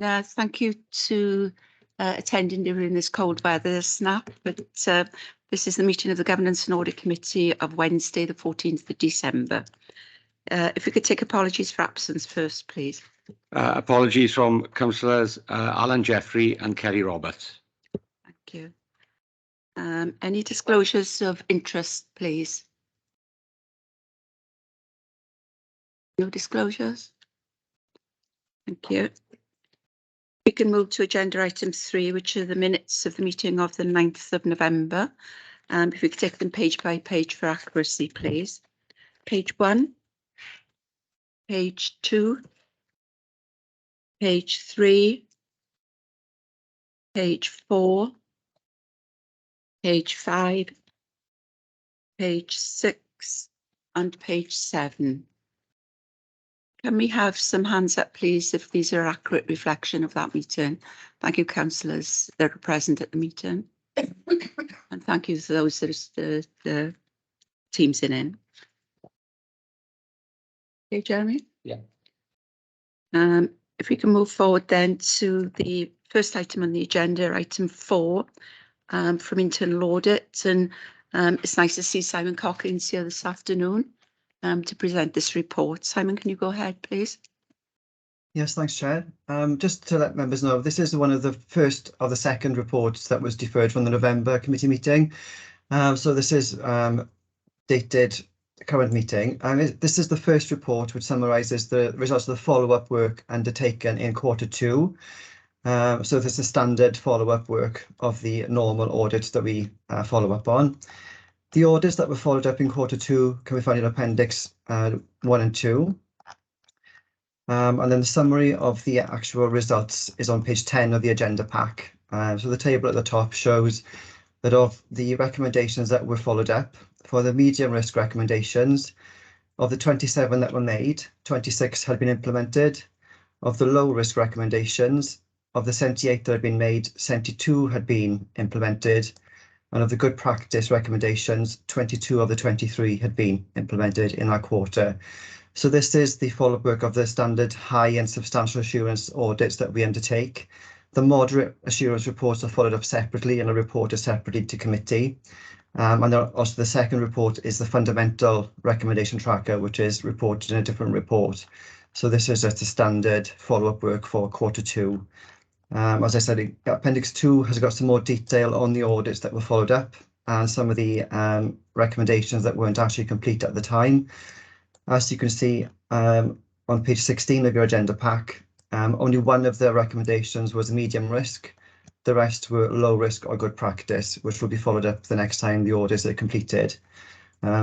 Thank you to attending during this cold weather snap, but this is the meeting of the Governance and Audit Committee of Wednesday, the 14th of December. If we could take apologies for absence first, please. Apologies from Councillors Alan Jeffrey and Kelly Roberts. Thank you. Any disclosures of interest, please? No disclosures? Thank you. We can move to agenda item 3, which are the minutes of the meeting of the 9th of November. If we could take them page by page for accuracy, please. Page 1, page 2, page 3, page 4, page 5, page 6, and page 7. Can we have some hands up, please, if these are accurate reflection of that meeting? Thank you, councillors that are present at the meeting. And thank you to those that are the teams in. Okay, Jeremy? Yeah. If we can move forward then to the first item on the agenda, item 4, from internal audit. And it's nice to see Simon Cockins here this afternoon to present this report. Simon, can you go ahead, please? Yes, thanks, Chair. Just to let members know, this is one of the first of the second reports that was deferred from the November committee meeting. So this is dated current meeting. This is the first report which summarises the results of the follow-up work undertaken in Q2. So this is standard follow-up work of the normal audits that we follow up on. The audits that were followed up in Q2 can be found in Appendix 1 and 2. And then the summary of the actual results is on page 10 of the agenda pack. So the table at the top shows that of the recommendations that were followed up, for the medium risk recommendations, of the 27 that were made, 26 had been implemented. Of the low risk recommendations, of the 78 that had been made, 72 had been implemented. And of the good practice recommendations, 22 of the 23 had been implemented in that quarter. So this is the follow-up work of the standard high and substantial assurance audits that we undertake. The moderate assurance reports are followed up separately and are reported separately to committee. And also the second report is the fundamental recommendation tracker, which is reported in a different report. So this is just a standard follow-up work for Q2. As I said, Appendix 2 has got some more detail on the audits that were followed up and some of the recommendations that weren't actually complete at the time. As you can see on page 16 of your agenda pack, only one of the recommendations was medium risk. The rest were low risk or good practice, which will be followed up the next time the audits are completed.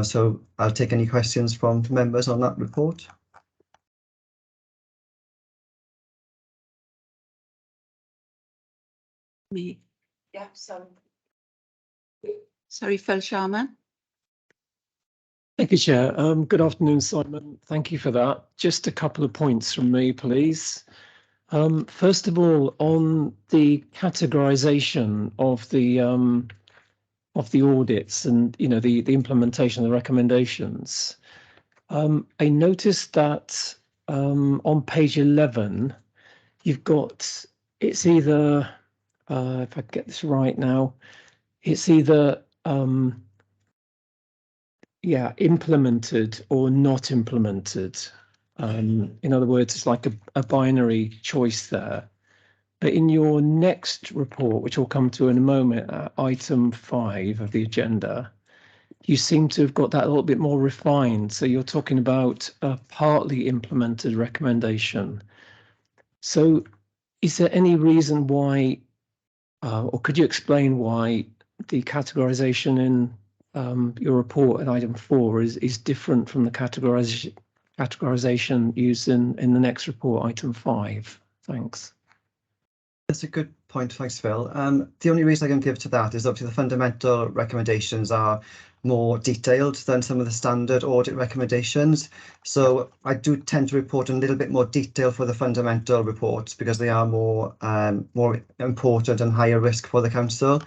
So I'll take any questions from members on that report. Me. Yeah, sorry, Phil Sharman. Thank you, Chair. Good afternoon, Simon. Thank you for that. Just a couple of points from me, please. First of all, on the categorisation of the audits and the implementation of the recommendations, I noticed that on page 11 you've got, it's either if I get this right now, it's either implemented or not implemented. In other words, it's like a binary choice there. But in your next report, which we'll come to in a moment, item 5 of the agenda, you seem to have got that a little bit more refined. So you're talking about a partly implemented recommendation. So is there any reason why, or could you explain why the categorisation in your report at item 4 is different from the categorisation used in the next report, item 5? Thanks. That's a good point. Thanks, Phil. The only reason I can give to that is obviously the fundamental recommendations are more detailed than some of the standard audit recommendations. So I do tend to report a little bit more detail for the fundamental reports because they are more important and higher risk for the council.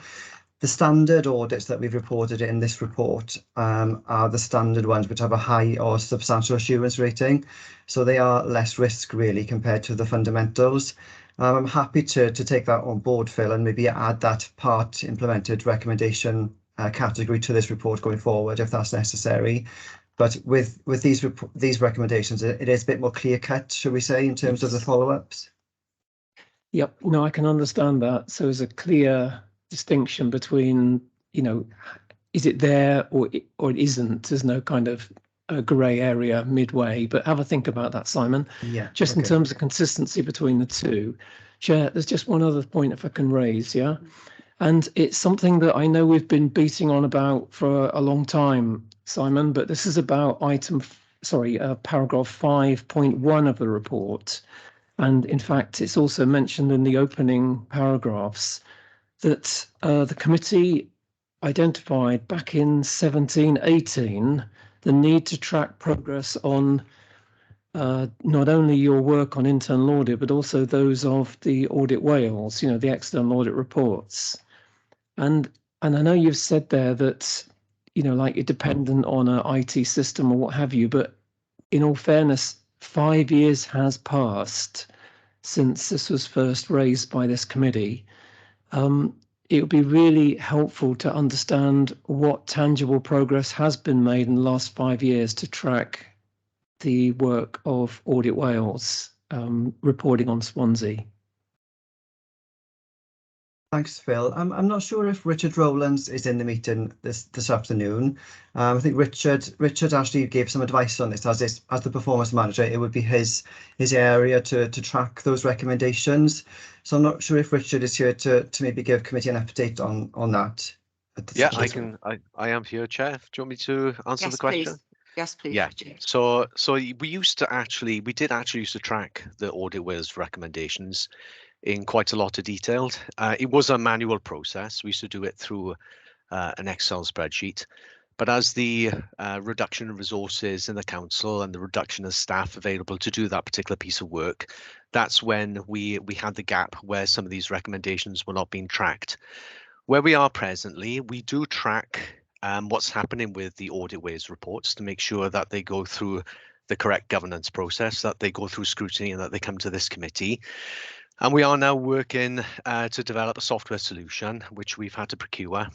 The standard audits that we've reported in this report are the standard ones which have a high or substantial assurance rating. So they are less risk really compared to the fundamentals. I'm happy to take that on board, Phil, and maybe add that part implemented recommendation category to this report going forward if that's necessary. But with these recommendations, it is a bit more clear cut, shall we say, in terms of the follow-ups. Yep, no, I can understand that. So there's a clear distinction between, you know, is it there or it isn't? There's no kind of a grey area midway, but have a think about that, Simon. Yeah. Just in terms of consistency between the two. Chair, there's just one other point if I can raise, yeah? And it's something that I know we've been beating on about for a long time, Simon, but this is about paragraph 5.1 of the report. And in fact, it's also mentioned in the opening paragraphs that the committee identified back in 17-18 the need to track progress on not only your work on internal audit, but also those of the Audit Wales, you know, the external audit reports. And I know you've said there that, you know, like you're dependent on an IT system or what have you, but in all fairness, 5 years has passed since this was first raised by this committee. It would be really helpful to understand what tangible progress has been made in the last 5 years to track the work of Audit Wales reporting on Swansea. Thanks, Phil. I'm not sure if Richard Rowlands is in the meeting this afternoon. I think Richard actually gave some advice on this as the performance manager. It would be his area to track those recommendations. So I'm not sure if Richard is here to maybe give committee an update on that. Yeah, I am here, Chair. Do you want me to answer the question? Please. Yes, please. Yeah. Richard. So we did actually used to track the Audit Wales recommendations in quite a lot of detail. It was a manual process. We used to do it through an Excel spreadsheet. But as the reduction in resources in the council and the reduction of staff available to do that particular piece of work, that's when we had the gap where some of these recommendations were not being tracked. Where we are presently, we do track what's happening with the Audit Wales reports to make sure that they go through the correct governance process, that they go through scrutiny and that they come to this committee. And we are now working to develop a software solution, which we've had to procure,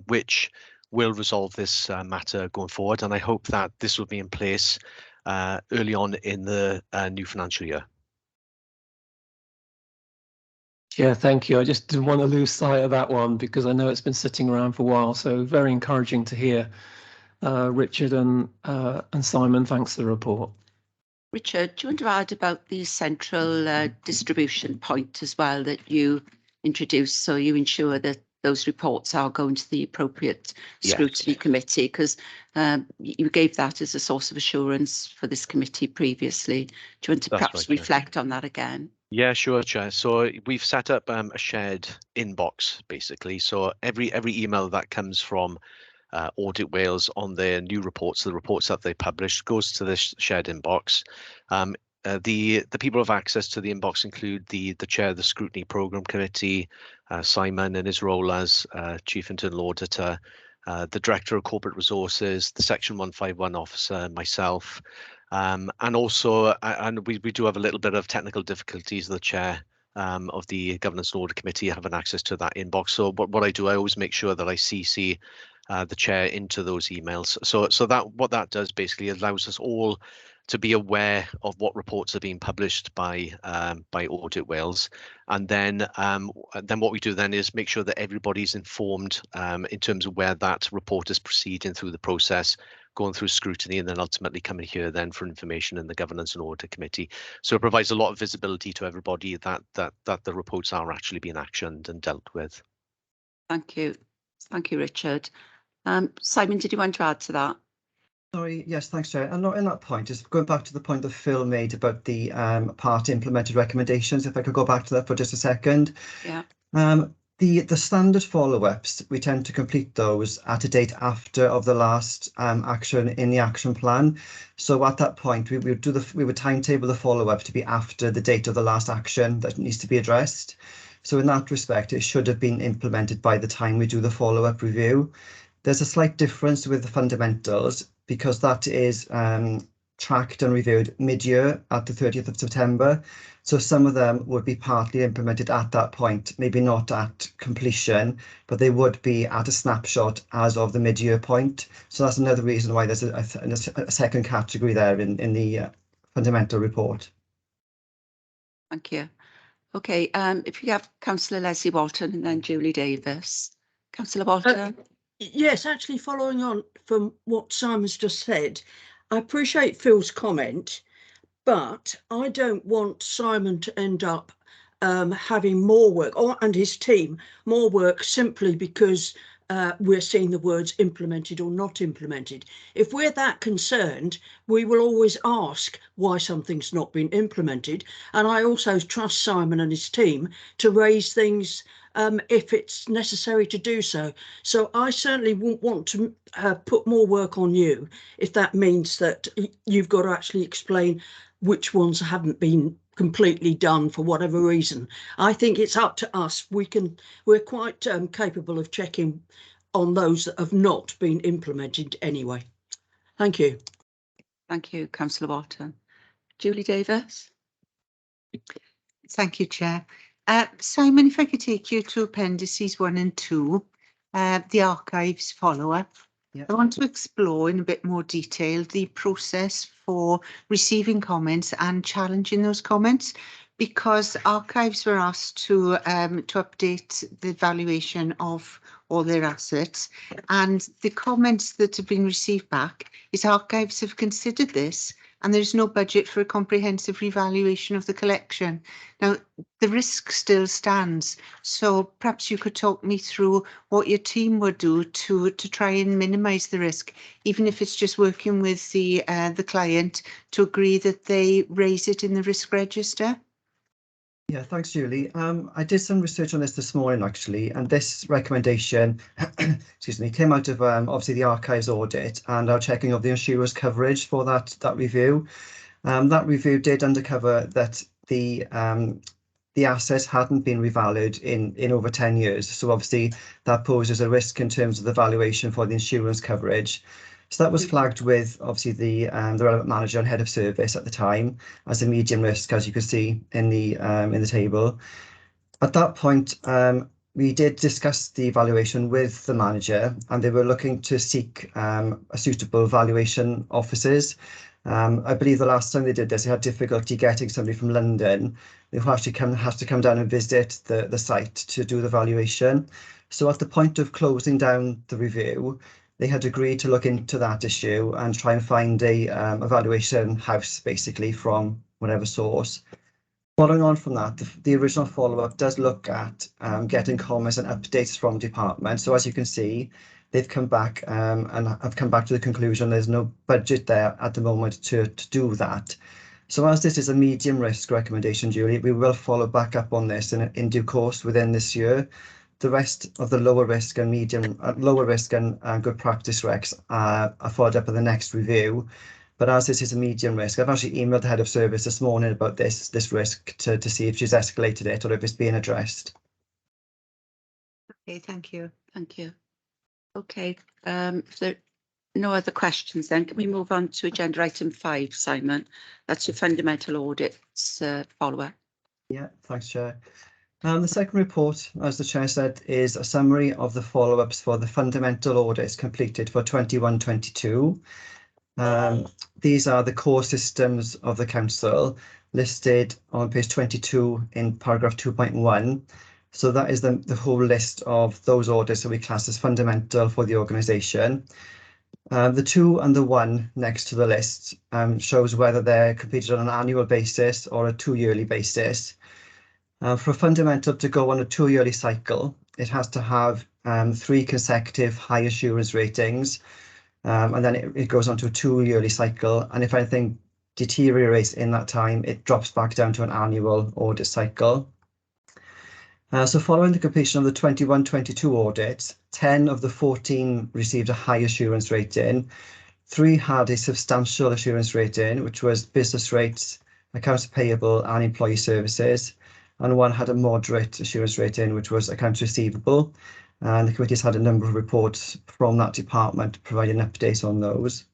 which will resolve this matter going forward. And I hope that this will be in place early on in the new financial year. Yeah, thank you. I just didn't want to lose sight of that one because I know it's been sitting around for a while. So very encouraging to hear. Richard and Simon, thanks for the report. Richard, do you want to add about the central distribution point as well that you introduced, so you ensure that those reports are going to the appropriate scrutiny committee? Because you gave that as a source of assurance for this committee previously. Do you want to perhaps reflect on that again? Yeah, sure, Chair. So we've set up a shared inbox, basically. So every email that comes from Audit Wales on their new reports, the reports that they publish, goes to this shared inbox. The people who have access to the inbox include the chair of the Scrutiny Programme Committee, Simon in his role as Chief Internal Auditor, the Director of Corporate Resources, the Section 151 officer, myself, and also we do have a little bit of technical difficulties. The chair of the Governance and Audit Committee having access to that inbox. So what I do, I always make sure that I CC the chair into those emails. So that what that does basically allows us all to be aware of what reports are being published by Audit Wales, and then what we do then is make sure that everybody's informed in terms of where that report is proceeding through the process, going through scrutiny, and then ultimately coming here then for information in the Governance and Audit Committee. So it provides a lot of visibility to everybody that the reports are actually being actioned and dealt with. Thank you, Richard. Simon, did you want to add to that? Sorry, yes, thanks, Chair. And not in that point, just going back to the point that Phil made about the part implemented recommendations, if I could go back to that for just a second. Yeah. The standard follow-ups, we tend to complete those at a date after of the last action in the action plan. So at that point, we would timetable the follow-up to be after the date of the last action that needs to be addressed. So in that respect, it should have been implemented by the time we do the follow-up review. There's a slight difference with the fundamentals because that is tracked and reviewed mid-year at the 30th of September. So some of them would be partly implemented at that point, maybe not at completion, but they would be at a snapshot as of the mid-year point. So that's another reason why there's a second category there in the fundamental report. Thank you. Okay, if you have Councillor Leslie Walton and then Julie Davis. Councillor Walton. Yes, actually following on from what Simon's just said, I appreciate Phil's comment, but I don't want Simon to end up having more work, and his team more work, simply because we're seeing the words implemented or not implemented. If we're that concerned, we will always ask why something's not been implemented. And I also trust Simon and his team to raise things if it's necessary to do so. So I certainly wouldn't want to put more work on you if that means that you've got to actually explain which ones haven't been completely done for whatever reason. I think it's up to us. We're quite capable of checking on those that have not been implemented anyway. Thank you. Thank you, Councillor Walton. Julie Davis. Thank you, Chair. Simon, if I could take you to appendices 1 and 2, the archives follow-up. Yeah. I want to explore in a bit more detail the process for receiving comments and challenging those comments, because archives were asked to update the valuation of all their assets, and the comments that have been received back is archives have considered this and there's no budget for a comprehensive revaluation of the collection. Now, the risk still stands, so perhaps you could talk me through what your team would do to try and minimise the risk, even if it's just working with the client to agree that they raise it in the risk register. Yeah, thanks, Julie. I did some research on this morning, actually, and this recommendation, excuse me, came out of obviously the archives audit and our checking of the insurer's coverage for that review. That review did uncover that the assets hadn't been revalued in over 10 years. So obviously that poses a risk in terms of the valuation for the insurance coverage. So that was flagged with obviously the relevant manager and head of service at the time as a medium risk, as you can see in the table. At that point, we did discuss the valuation with the manager, and they were looking to seek a suitable valuation offices. I believe the last time they did this, they had difficulty getting somebody from London who actually has to come down and visit the site to do the valuation. So at the point of closing down the review, they had agreed to look into that issue and try and find a valuation house, basically, from whatever source. Following on from that, the original follow-up does look at getting comments and updates from departments. So as you can see, they've come back and have come back to the conclusion there's no budget there at the moment to do that. So as this is a medium risk recommendation, Julie, we will follow back up on this in due course within this year. The rest of the lower risk and good practice recs are followed up in the next review. But as this is a medium risk, I've actually emailed the head of service this morning about this risk to see if she's escalated it or if it's being addressed. Okay, thank you. Thank you. Okay, if there are no other questions, then can we move on to agenda item 5, Simon? That's your fundamental audits follow-up. Yeah, thanks, Chair. The second report, as the Chair said, is a summary of the follow-ups for the fundamental audits completed for 21-22. These are the core systems of the council listed on page 22 in paragraph 2.1. So that is the whole list of those audits that we class as fundamental for the organisation. The 2 and the 1 next to the list shows whether they're completed on an annual basis or a 2-yearly basis. For a fundamental to go on a 2-yearly cycle, it has to have 3 consecutive high assurance ratings, and then it goes on to a 2-yearly cycle. And if anything deteriorates in that time, it drops back down to an annual audit cycle. So following the completion of the 21-22 audit, 10 of the 14 received a high assurance rating. 3 had a substantial assurance rating, which was business rates, accounts payable and employee services. And 1 had a moderate assurance rating, which was accounts receivable. And the committee's had a number of reports from that department providing updates on those.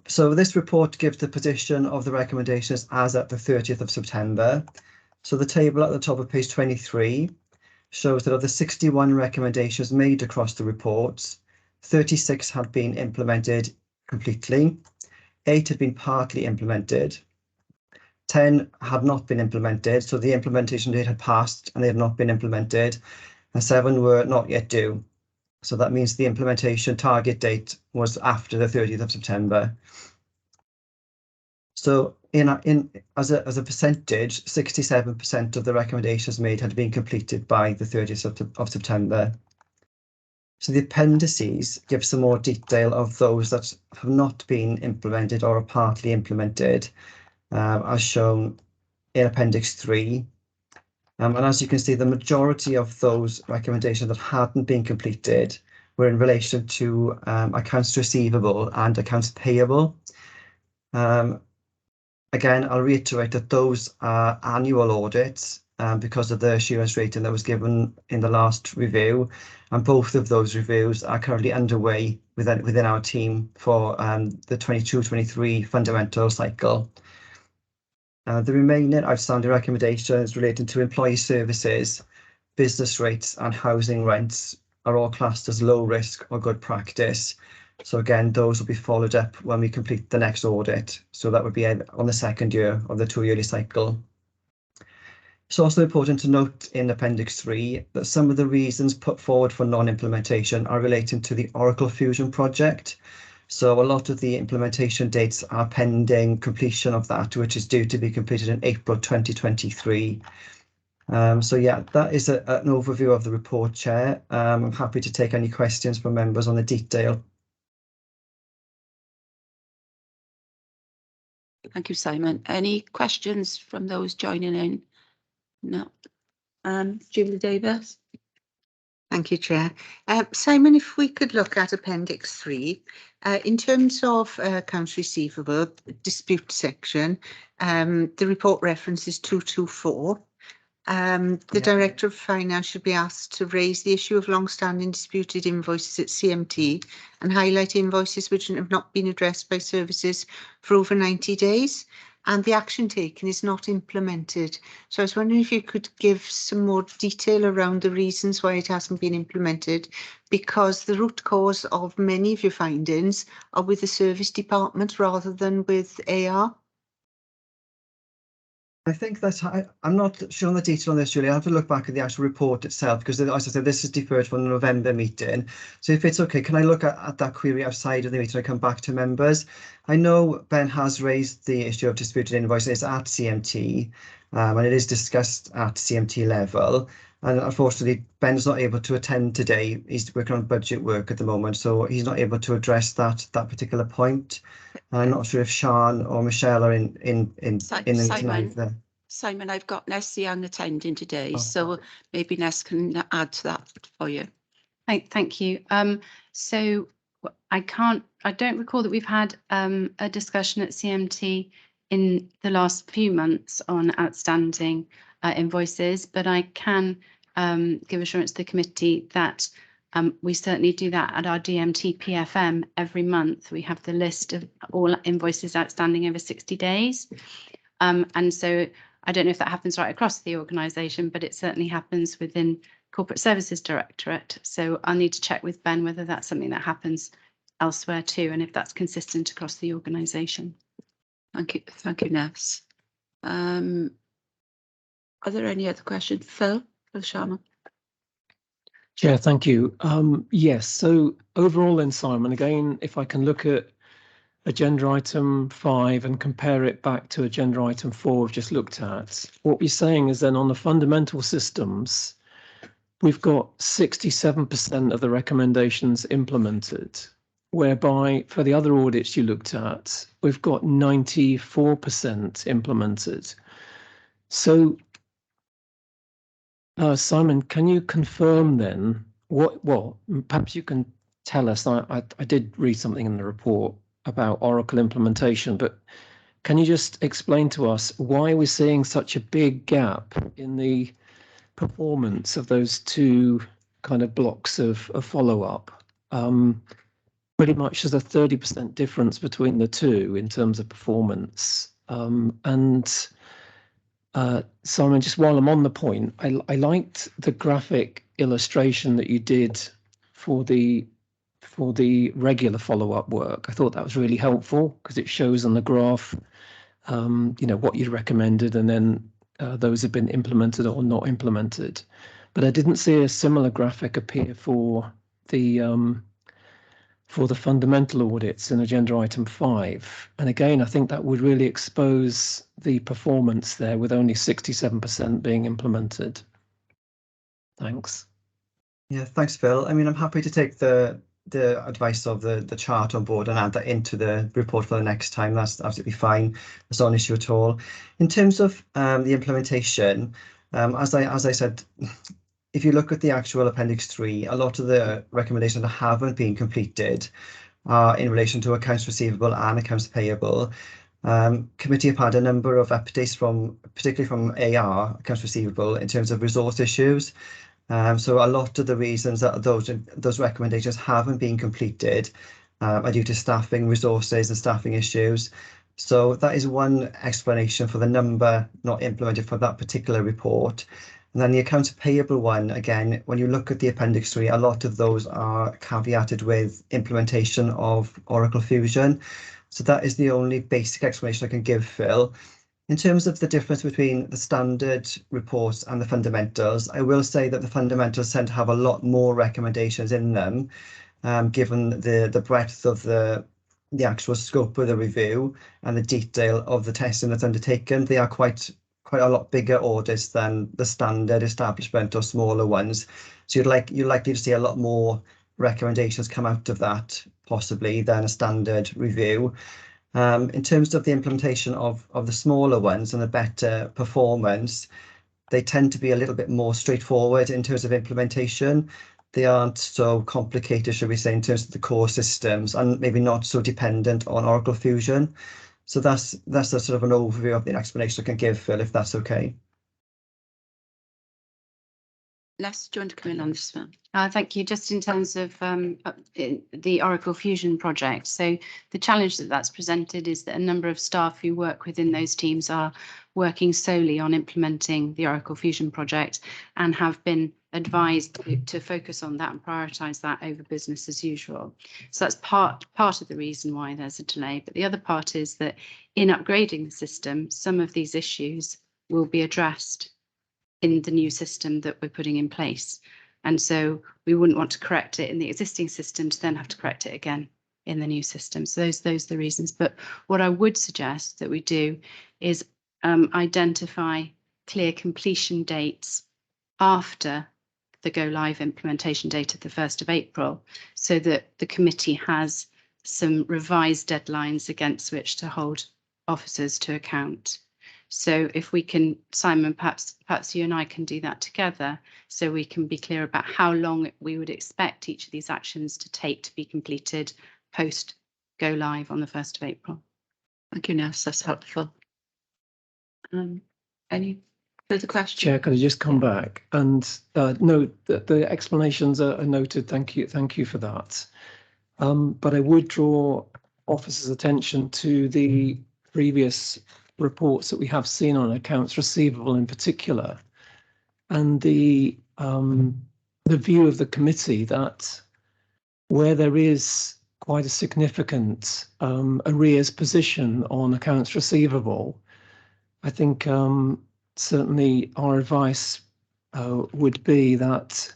So this report gives the position of the recommendations as at the 30th of September. So the table at the top of page 23 shows that of the 61 recommendations made across the reports, 36 had been implemented completely, 8 had been partly implemented, 10 had not been implemented, so the implementation date had passed and they had not been implemented, and 7 were not yet due. So that means the implementation target date was after the 30th of September. So as a percentage, 67% of the recommendations made had been completed by the 30th of September. So the appendices give some more detail of those that have not been implemented or are partly implemented, as shown in Appendix 3. And as you can see, the majority of those recommendations that hadn't been completed were in relation to accounts receivable and accounts payable. Again, I'll reiterate that those are annual audits because of the assurance rating that was given in the last review, and both of those reviews are currently underway within our team for the 22-23 fundamental cycle. The remaining outstanding recommendations relating to employee services, business rates and housing rents are all classed as low risk or good practice. So again, those will be followed up when we complete the next audit. So that would be on the second year of the 2-yearly cycle. It's also important to note in Appendix 3 that some of the reasons put forward for non-implementation are relating to the Oracle Fusion project. So a lot of the implementation dates are pending completion of that, which is due to be completed in April 2023. So yeah, that is an overview of the report, Chair. I'm happy to take any questions from members on the detail. Thank you, Simon. Any questions from those joining in? No. Julie Davis. Thank you, Chair. Simon, if we could look at Appendix 3, in terms of accounts receivable dispute section, the report references 224. The Director of Finance should be asked to raise the issue of long-standing disputed invoices at CMT and highlight invoices which have not been addressed by services for over 90 days. And the action taken is not implemented. So I was wondering if you could give some more detail around the reasons why it hasn't been implemented, because the root cause of many of your findings are with the service department rather than with AR. I think that's I'm not sure on the detail on this, Julie. I have to look back at the actual report itself because, as I said, this is deferred from the November meeting. So if it's okay, can I look at that query outside of the meeting and come back to members? I know Ben has raised the issue of disputed invoices at CMT, and it is discussed at CMT level. And unfortunately, Ben's not able to attend today. He's working on budget work at the moment, so he's not able to address that particular point. And I'm not sure if Sian or Michelle are in the tonight there. Simon, I've got Ness Young attending today, Oh, so maybe Ness can add to that for you. Thank you. So I don't recall that we've had a discussion at CMT in the last few months on outstanding invoices, but I can give assurance to the committee that we certainly do that at our DMT PFM every month. We have the list of all invoices outstanding over 60 days. And so I don't know if that happens right across the organisation, but it certainly happens within Corporate Services Directorate. So I'll need to check with Ben whether that's something that happens elsewhere too, and if that's consistent across the organisation. Thank you, Ness. Are there any other questions? Phil Sharma. Chair, thank you. Yes, so overall then, Simon, again, if I can look at agenda item 5 and compare it back to agenda item 4 we've just looked at, what we're saying is then on the fundamental systems, we've got 67% of the recommendations implemented, whereby for the other audits you looked at, we've got 94% implemented. So Simon, can you confirm then well, perhaps you can tell us, I did read something in the report about Oracle implementation, but can you just explain to us why we're seeing such a big gap in the performance of those two kind of blocks of follow-up? pretty much there's a 30% difference between the two in terms of performance. Simon, just while I'm on the point, I liked the graphic illustration that you did for the regular follow-up work. I thought that was really helpful because it shows on the graph, what you recommended, and then those have been implemented or not implemented. But I didn't see a similar graphic appear for the fundamental audits in agenda item 5. And again, I think that would really expose the performance there with only 67% being implemented. Thanks. Yeah, thanks, Phil. I mean, I'm happy to take the advice of the chart on board and add that into the report for the next time. That's absolutely fine. That's not an issue at all. In terms of the implementation, as I said, if you look at the actual Appendix 3, a lot of the recommendations that haven't been completed are in relation to accounts receivable and accounts payable. Committee have had a number of updates particularly from AR, accounts receivable, in terms of resource issues. So a lot of the reasons that those recommendations haven't been completed are due to staffing resources and staffing issues. So that is one explanation for the number not implemented for that particular report. And then the accounts payable one, again, when you look at the Appendix 3, a lot of those are caveated with implementation of Oracle Fusion. So that is the only basic explanation I can give, Phil. In terms of the difference between the standard reports and the fundamentals, I will say that the fundamentals tend to have a lot more recommendations in them, given the breadth of the actual scope of the review and the detail of the testing that's undertaken. They are quite a lot bigger audits than the standard establishment or smaller ones. So you're likely to see a lot more recommendations come out of that, possibly, than a standard review. In terms of the implementation of the smaller ones and the better performance, they tend to be a little bit more straightforward in terms of implementation. They aren't so complicated, should we say, in terms of the core systems, and maybe not so dependent on Oracle Fusion. So that's a sort of an overview of the explanation I can give, Phil, if that's okay. Les, do you want to come in on this one? Thank you. Just in terms of the Oracle Fusion project, so the challenge that's presented is that a number of staff who work within those teams are working solely on implementing the Oracle Fusion project and have been advised to focus on that and prioritise that over business as usual. So that's part of the reason why there's a delay. But the other part is that in upgrading the system, some of these issues will be addressed in the new system that we're putting in place. And so we wouldn't want to correct it in the existing system to then have to correct it again in the new system. So those are the reasons. But what I would suggest that we do is identify clear completion dates after the go live implementation date of the 1st of April, so that the committee has some revised deadlines against which to hold officers to account. So if we can, Simon, perhaps you and I can do that together, so we can be clear about how long we would expect each of these actions to take to be completed post go live on the 1st of April. Thank you, Nels. That's helpful. Any further questions? Chair, could I just come back and note that the explanations are noted. Thank you for that. But I would draw officers' attention to the previous reports that we have seen on accounts receivable in particular, and the view of the committee that where there is quite a significant arrears position on accounts receivable, I think certainly our advice would be that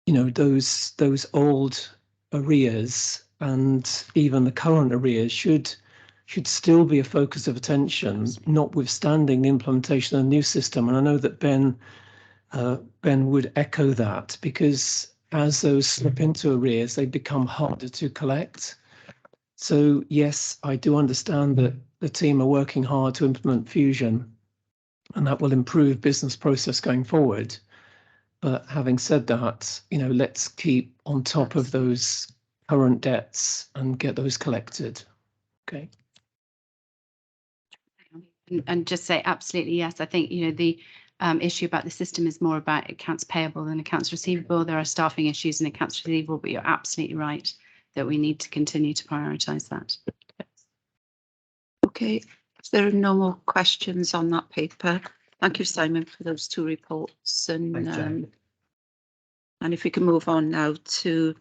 those old arrears and even the current arrears should still be a focus of attention, notwithstanding the implementation of the new system. And I know that Ben would echo that, because as those slip into arrears, they become harder to collect. So yes, I do understand that the team are working hard to implement Fusion, and that will improve business process going forward. But having said that, let's keep on top of those current debts and get those collected. Okay. And just say absolutely yes. I think the issue about the system is more about accounts payable than accounts receivable. There are staffing issues in accounts receivable, but you're absolutely right that we need to continue to prioritise that. Okay, if there are no more questions on that paper, thank you, Simon, for those two reports. And Thanks, Chair. and if we can move on now to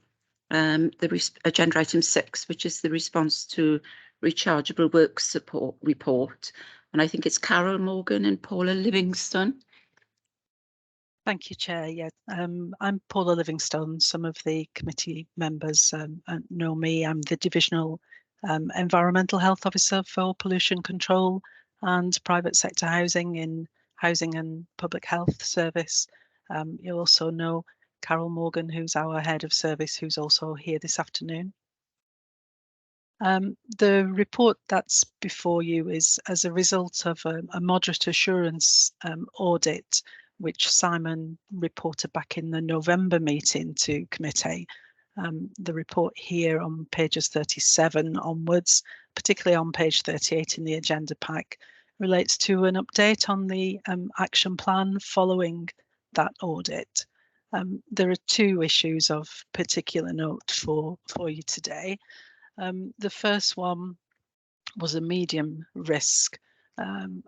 agenda item 6, which is the response to rechargeable work support report. And I think it's Carol Morgan and Paula Livingstone. Thank you, Chair. Yeah, I'm Paula Livingstone. Some of the committee members know me. I'm the Divisional Environmental Health Officer for Pollution Control and Private Sector Housing in Housing and Public Health Service. You'll also know Carol Morgan, who's our Head of Service, who's also here this afternoon. The report that's before you is as a result of a moderate assurance audit, which Simon reported back in the November meeting to committee. The report here on pages 37 onwards, particularly on page 38 in the agenda pack, relates to an update on the action plan following that audit. There are two issues of particular note for you today. The first one was a medium risk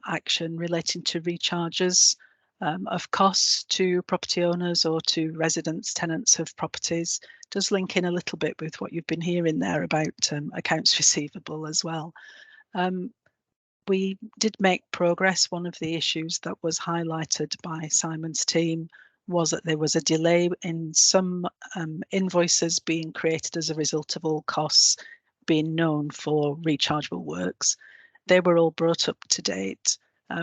action relating to recharges of costs to property owners or to residents, tenants of properties. Does link in a little bit with what you've been hearing there about accounts receivable as well. We did make progress. One of the issues that was highlighted by Simon's team was that there was a delay in some invoices being created as a result of all costs being known for rechargeable works. They were all brought up to date,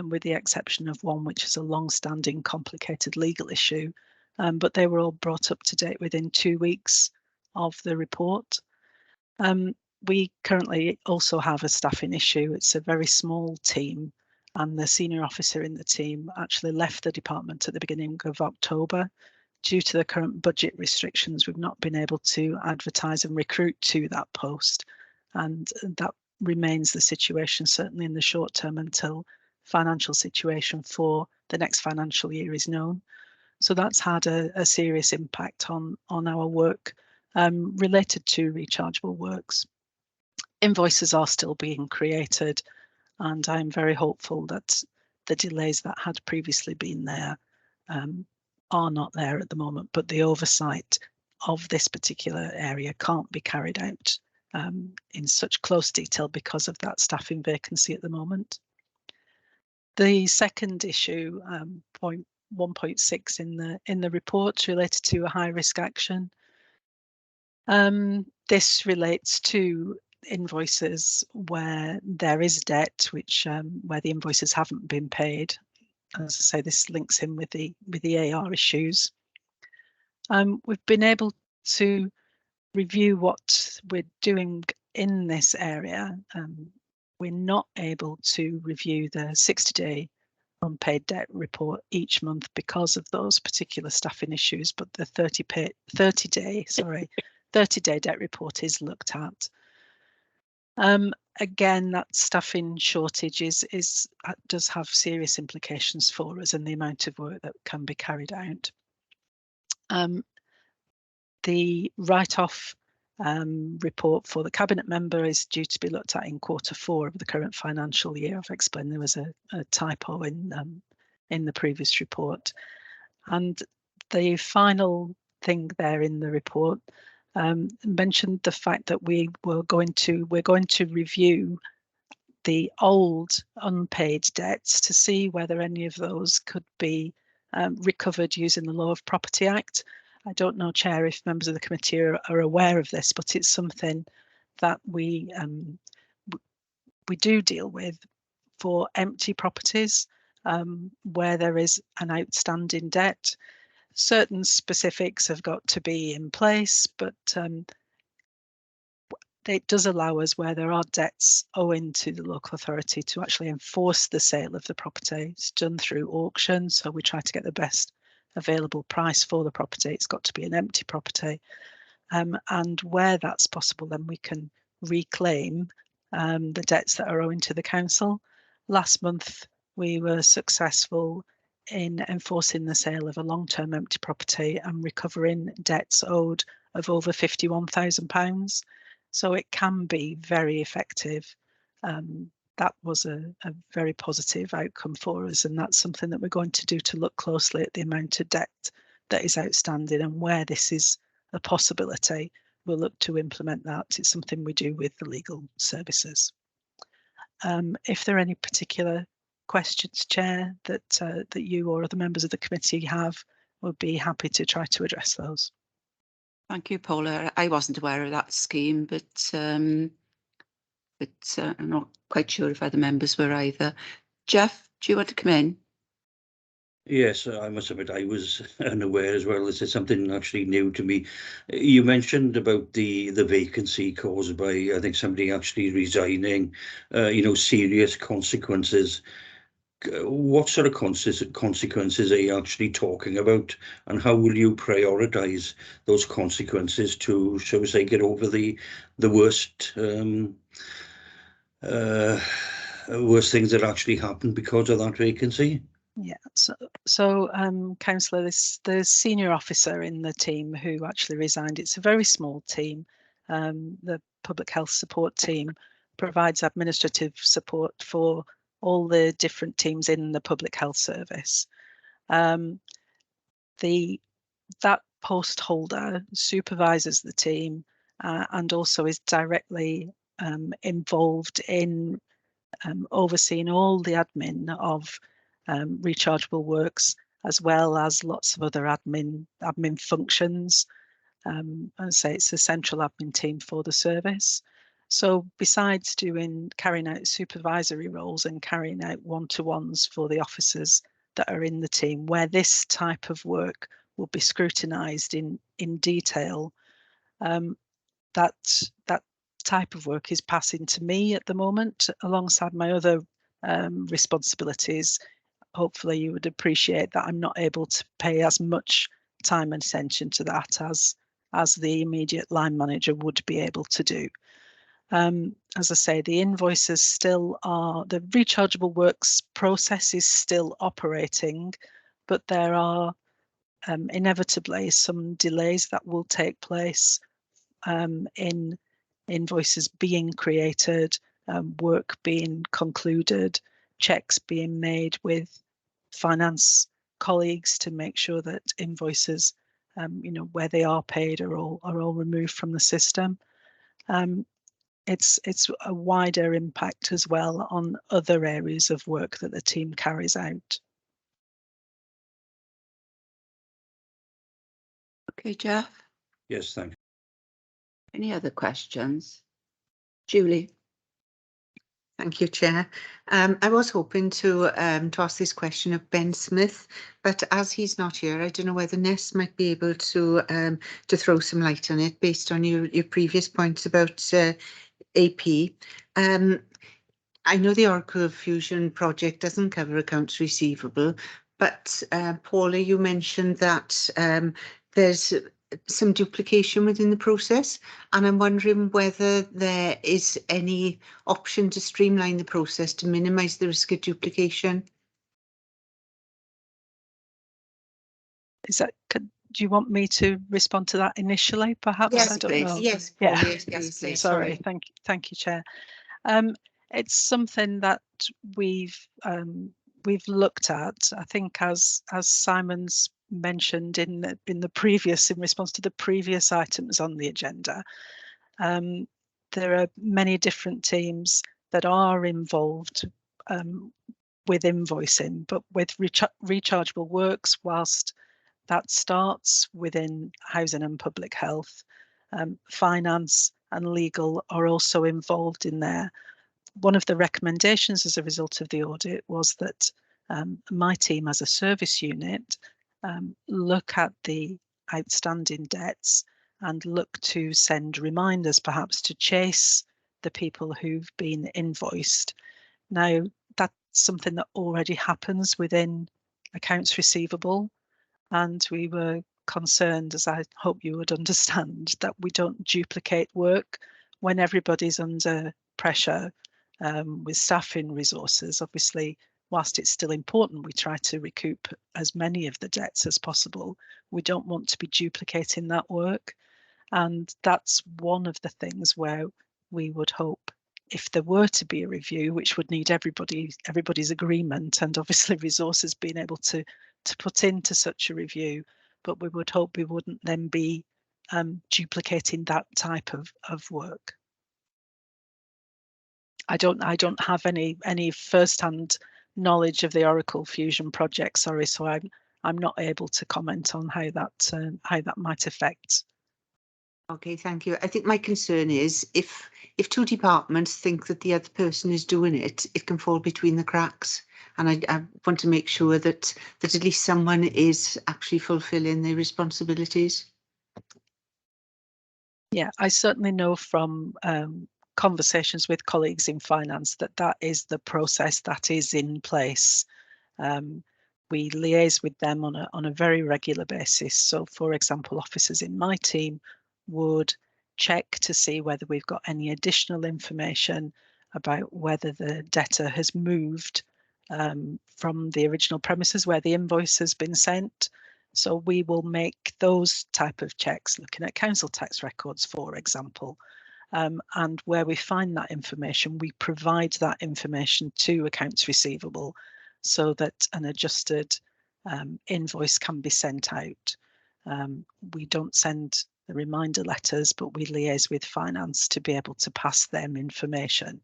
with the exception of one which is a long-standing complicated legal issue, but they were all brought up to date within 2 weeks of the report. We currently also have a staffing issue. It's a very small team, and the senior officer in the team actually left the department at the beginning of October. Due to the current budget restrictions, we've not been able to advertise and recruit to that post, and that remains the situation certainly in the short term until financial situation for the next financial year is known. So that's had a serious impact on our work related to rechargeable works. Invoices are still being created, and I'm very hopeful that the delays that had previously been there are not there at the moment, but the oversight of this particular area can't be carried out in such close detail because of that staffing vacancy at the moment. The second issue, point 1.6 in the report, related to a high risk action. This relates to invoices where there is debt, which where the invoices haven't been paid. As I say, this links in with the AR issues. We've been able to review what we're doing in this area. We're not able to review the 60-day unpaid debt report each month because of those particular staffing issues, but the 30-day debt report is looked at. Again, that staffing shortage does have serious implications for us and the amount of work that can be carried out. The write-off report for the cabinet member is due to be looked at in Q4 of the current financial year. I've explained there was a typo in the previous report. And the final thing there in the report mentioned the fact that we're going to review the old unpaid debts to see whether any of those could be recovered using the Law of Property Act. I don't know, Chair, if members of the committee are aware of this, but it's something that we do deal with for empty properties where there is an outstanding debt. Certain specifics have got to be in place, but it does allow us, where there are debts owing to the local authority, to actually enforce the sale of the property. It's done through auction, so we try to get the best available price for the property. It's got to be an empty property. And where that's possible, then we can reclaim the debts that are owing to the council. Last month, we were successful in enforcing the sale of a long-term empty property and recovering debts owed of over £51,000. So it can be very effective. That was a very positive outcome for us, and that's something that we're going to do to look closely at the amount of debt that is outstanding, and where this is a possibility, we'll look to implement that. It's something we do with the legal services. If there are any particular questions, Chair, that you or other members of the committee have, we'll be happy to try to address those. Thank you, Paula. I wasn't aware of that scheme, but I'm not quite sure if other members were either. Jeff, do you want to come in? Yes, I must admit I was unaware as well. This is something actually new to me. You mentioned about the vacancy caused by, I think, somebody actually resigning, serious consequences. What sort of consequences are you actually talking about, and how will you prioritise those consequences to, shall we say, get over the worst worst things that actually happened because of that vacancy? Yeah, so Councillor, the senior officer in the team who actually resigned, it's a very small team. The public health support team provides administrative support for all the different teams in the public health service. That post holder supervises the team and also is directly involved in overseeing all the admin of rechargeable works, as well as lots of other admin functions. And say it's a central admin team for the service. So besides carrying out supervisory roles and carrying out one-to-ones for the officers that are in the team, where this type of work will be scrutinised in detail, that type of work is passing to me at the moment alongside my other responsibilities. Hopefully you would appreciate that I'm not able to pay as much time and attention to that as the immediate line manager would be able to do. As I say, the invoices still are, the rechargeable works process is still operating, but there are inevitably some delays that will take place in invoices being created, work being concluded, checks being made with finance colleagues to make sure that invoices, where they are paid are all removed from the system. It's a wider impact as well on other areas of work that the team carries out. Okay, Jeff. Yes, thank you. Any other questions? Julie. Thank you, Chair. I was hoping to ask this question of Ben Smith, but as he's not here, I don't know whether Ness might be able to throw some light on it based on your previous points about AP. I know the Oracle Fusion project doesn't cover accounts receivable, but Paula, you mentioned that there's some duplication within the process, and I'm wondering whether there is any option to streamline the process to minimise the risk of duplication. Do you want me to respond to that initially, perhaps? Yes, I don't please. know. Yes, Yeah. Yes, please. Sorry. Thank you, Chair. It's something that we've looked at. I think as Simon's mentioned in response to the previous items on the agenda, there are many different teams that are involved with invoicing, but with rechargeable works, whilst that starts within housing and public health, finance and legal are also involved in there. One of the recommendations as a result of the audit was that my team as a service unit look at the outstanding debts and look to send reminders, perhaps to chase the people who've been invoiced. Now, that's something that already happens within accounts receivable, and we were concerned, as I hope you would understand, that we don't duplicate work when everybody's under pressure with staffing resources. Obviously, whilst it's still important we try to recoup as many of the debts as possible, we don't want to be duplicating that work. And that's one of the things where we would hope, if there were to be a review, which would need everybody's agreement and obviously resources being able to put into such a review, but we would hope we wouldn't then be duplicating that type of work. I don't have any first-hand knowledge of the Oracle Fusion project, sorry, so I'm not able to comment on how that might affect. Okay, thank you. I think my concern is if two departments think that the other person is doing it, it can fall between the cracks. And I want to make sure that at least someone is actually fulfilling their responsibilities. Yeah, I certainly know from conversations with colleagues in finance that is the process that is in place. We liaise with them on a very regular basis. So, for example, officers in my team would check to see whether we've got any additional information about whether the debtor has moved from the original premises where the invoice has been sent. So we will make those type of checks, looking at council tax records, for example. And where we find that information, we provide that information to accounts receivable so that an adjusted invoice can be sent out. We don't send the reminder letters, but we liaise with finance to be able to pass them information.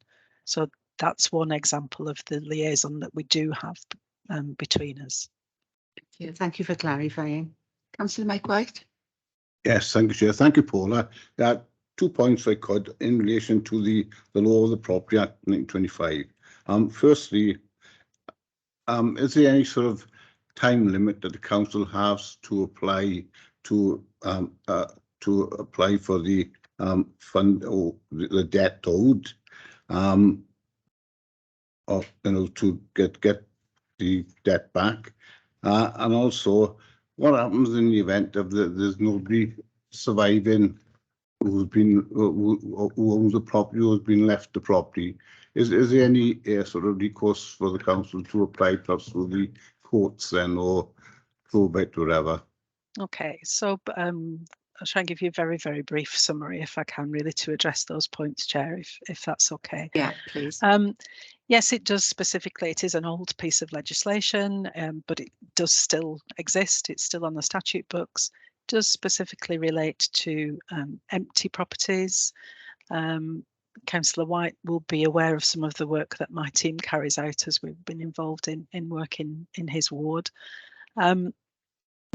So that's one example of the liaison that we do have between us. Thank you for clarifying. Councillor Mike White. Yes, thank you, Chair. Thank you, Paula. There are 2 points I could in relation to the law of the Property Act 1925. Firstly, is there any sort of time limit that the council has to apply for the fund or the debt owed, or to get the debt back, and also what happens in the event of there's nobody surviving who owns the property, who has been left the property? Is there any sort of recourse for the council to apply perhaps through the courts then, or probate or whatever? Okay, so I'll try and give you a very, very brief summary if I can, really, to address those points, Chair, if that's okay. Yeah, please. Yes, it does specifically. It is an old piece of legislation, but it does still exist. It's still on the statute books. It does specifically relate to empty properties. Councillor White will be aware of some of the work that my team carries out as we've been involved in working in his ward.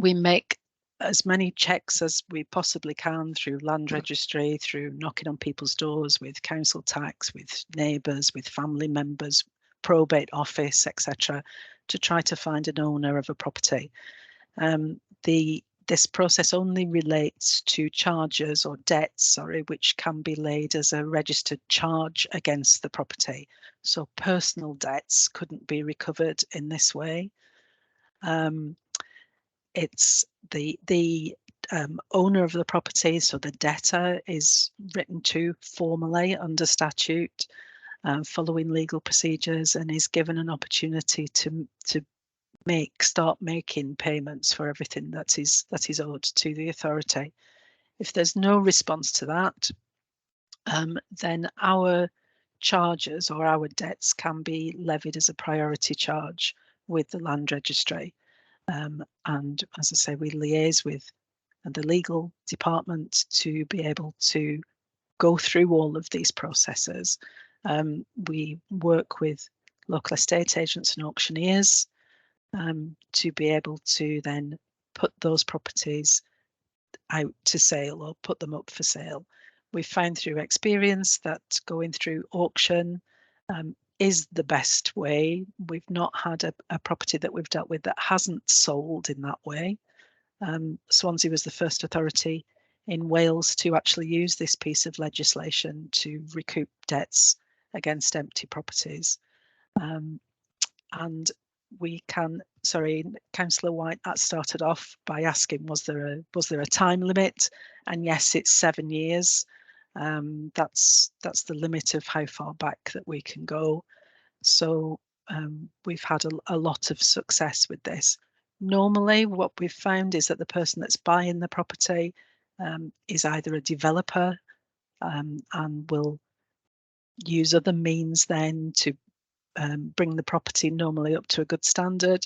We make as many checks as we possibly can through land registry, through knocking on people's doors with council tax, with neighbours, with family members, probate office, etc., to try to find an owner of a property. This process only relates to charges or debts, which can be laid as a registered charge against the property. So personal debts couldn't be recovered in this way. It's the owner of the property, so the debtor, is written to formally under statute, following legal procedures, and is given an opportunity to start making payments for everything that is owed to the authority. If there's no response to that, then our charges or our debts can be levied as a priority charge with the land registry. And as I say, we liaise with the legal department to be able to go through all of these processes. We work with local estate agents and auctioneers to be able to then put those properties out to sale or put them up for sale. We've found through experience that going through auction is the best way. We've not had a property that we've dealt with that hasn't sold in that way. Swansea was the first authority in Wales to actually use this piece of legislation to recoup debts against empty properties. And we can, Councillor White started off by asking, was there a time limit? And yes, it's 7 years. That's the limit of how far back that we can go. So we've had a lot of success with this. Normally, what we've found is that the person that's buying the property is either a developer and will use other means then to bring the property normally up to a good standard.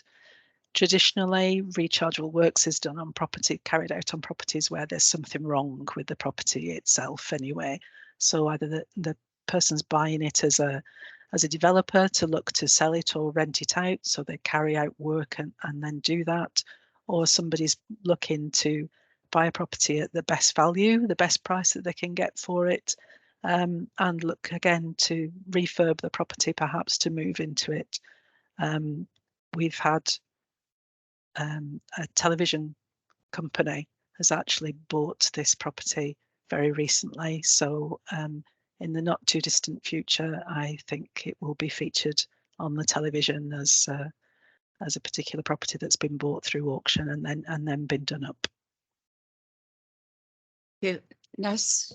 Traditionally, rechargeable works is done on property, carried out on properties where there's something wrong with the property itself anyway. So either the person's buying it as a developer to look to sell it or rent it out, so they carry out work and then do that, or somebody's looking to buy a property at the best value, the best price that they can get for it, and look again to refurb the property, perhaps to move into it. We've had a television company has actually bought this property very recently, so in the not too distant future, I think it will be featured on the television as a particular property that's been bought through auction and then been done up. Yes.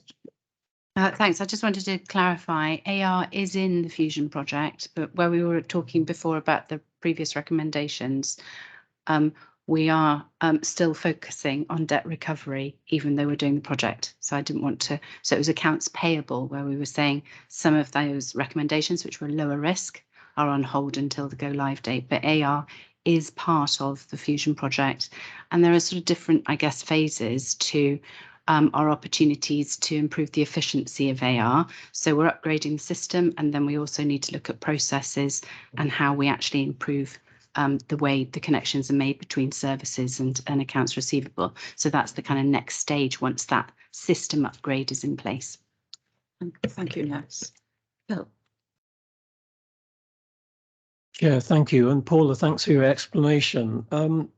Thanks. I just wanted to clarify, AR is in the Fusion project, but where we were talking before about the previous recommendations, we are still focusing on debt recovery, even though we're doing the project. So I didn't want to, so it was accounts payable where we were saying some of those recommendations, which were lower risk, are on hold until the go live date, but AR is part of the Fusion project. And there are sort of different, I guess, phases to our opportunities to improve the efficiency of AR. So we're upgrading the system, and then we also need to look at processes and how we actually improve the way the connections are made between services and accounts receivable. So that's the kind of next stage once that system upgrade is in place. Thank you, Ness. Phil. Yeah, thank you. And Paula, thanks for your explanation.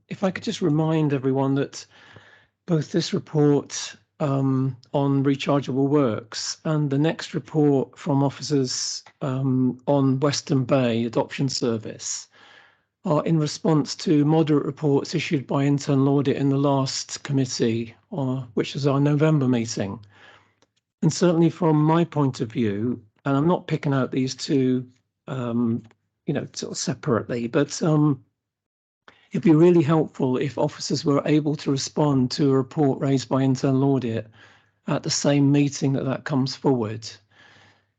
If I could just remind everyone that both this report on rechargeable works and the next report from officers on Western Bay Adoption Service are in response to moderate reports issued by Internal Audit in the last committee, which was our November meeting. And certainly from my point of view, and I'm not picking out these two, sort of separately, but it'd be really helpful if officers were able to respond to a report raised by Internal Audit at the same meeting that comes forward.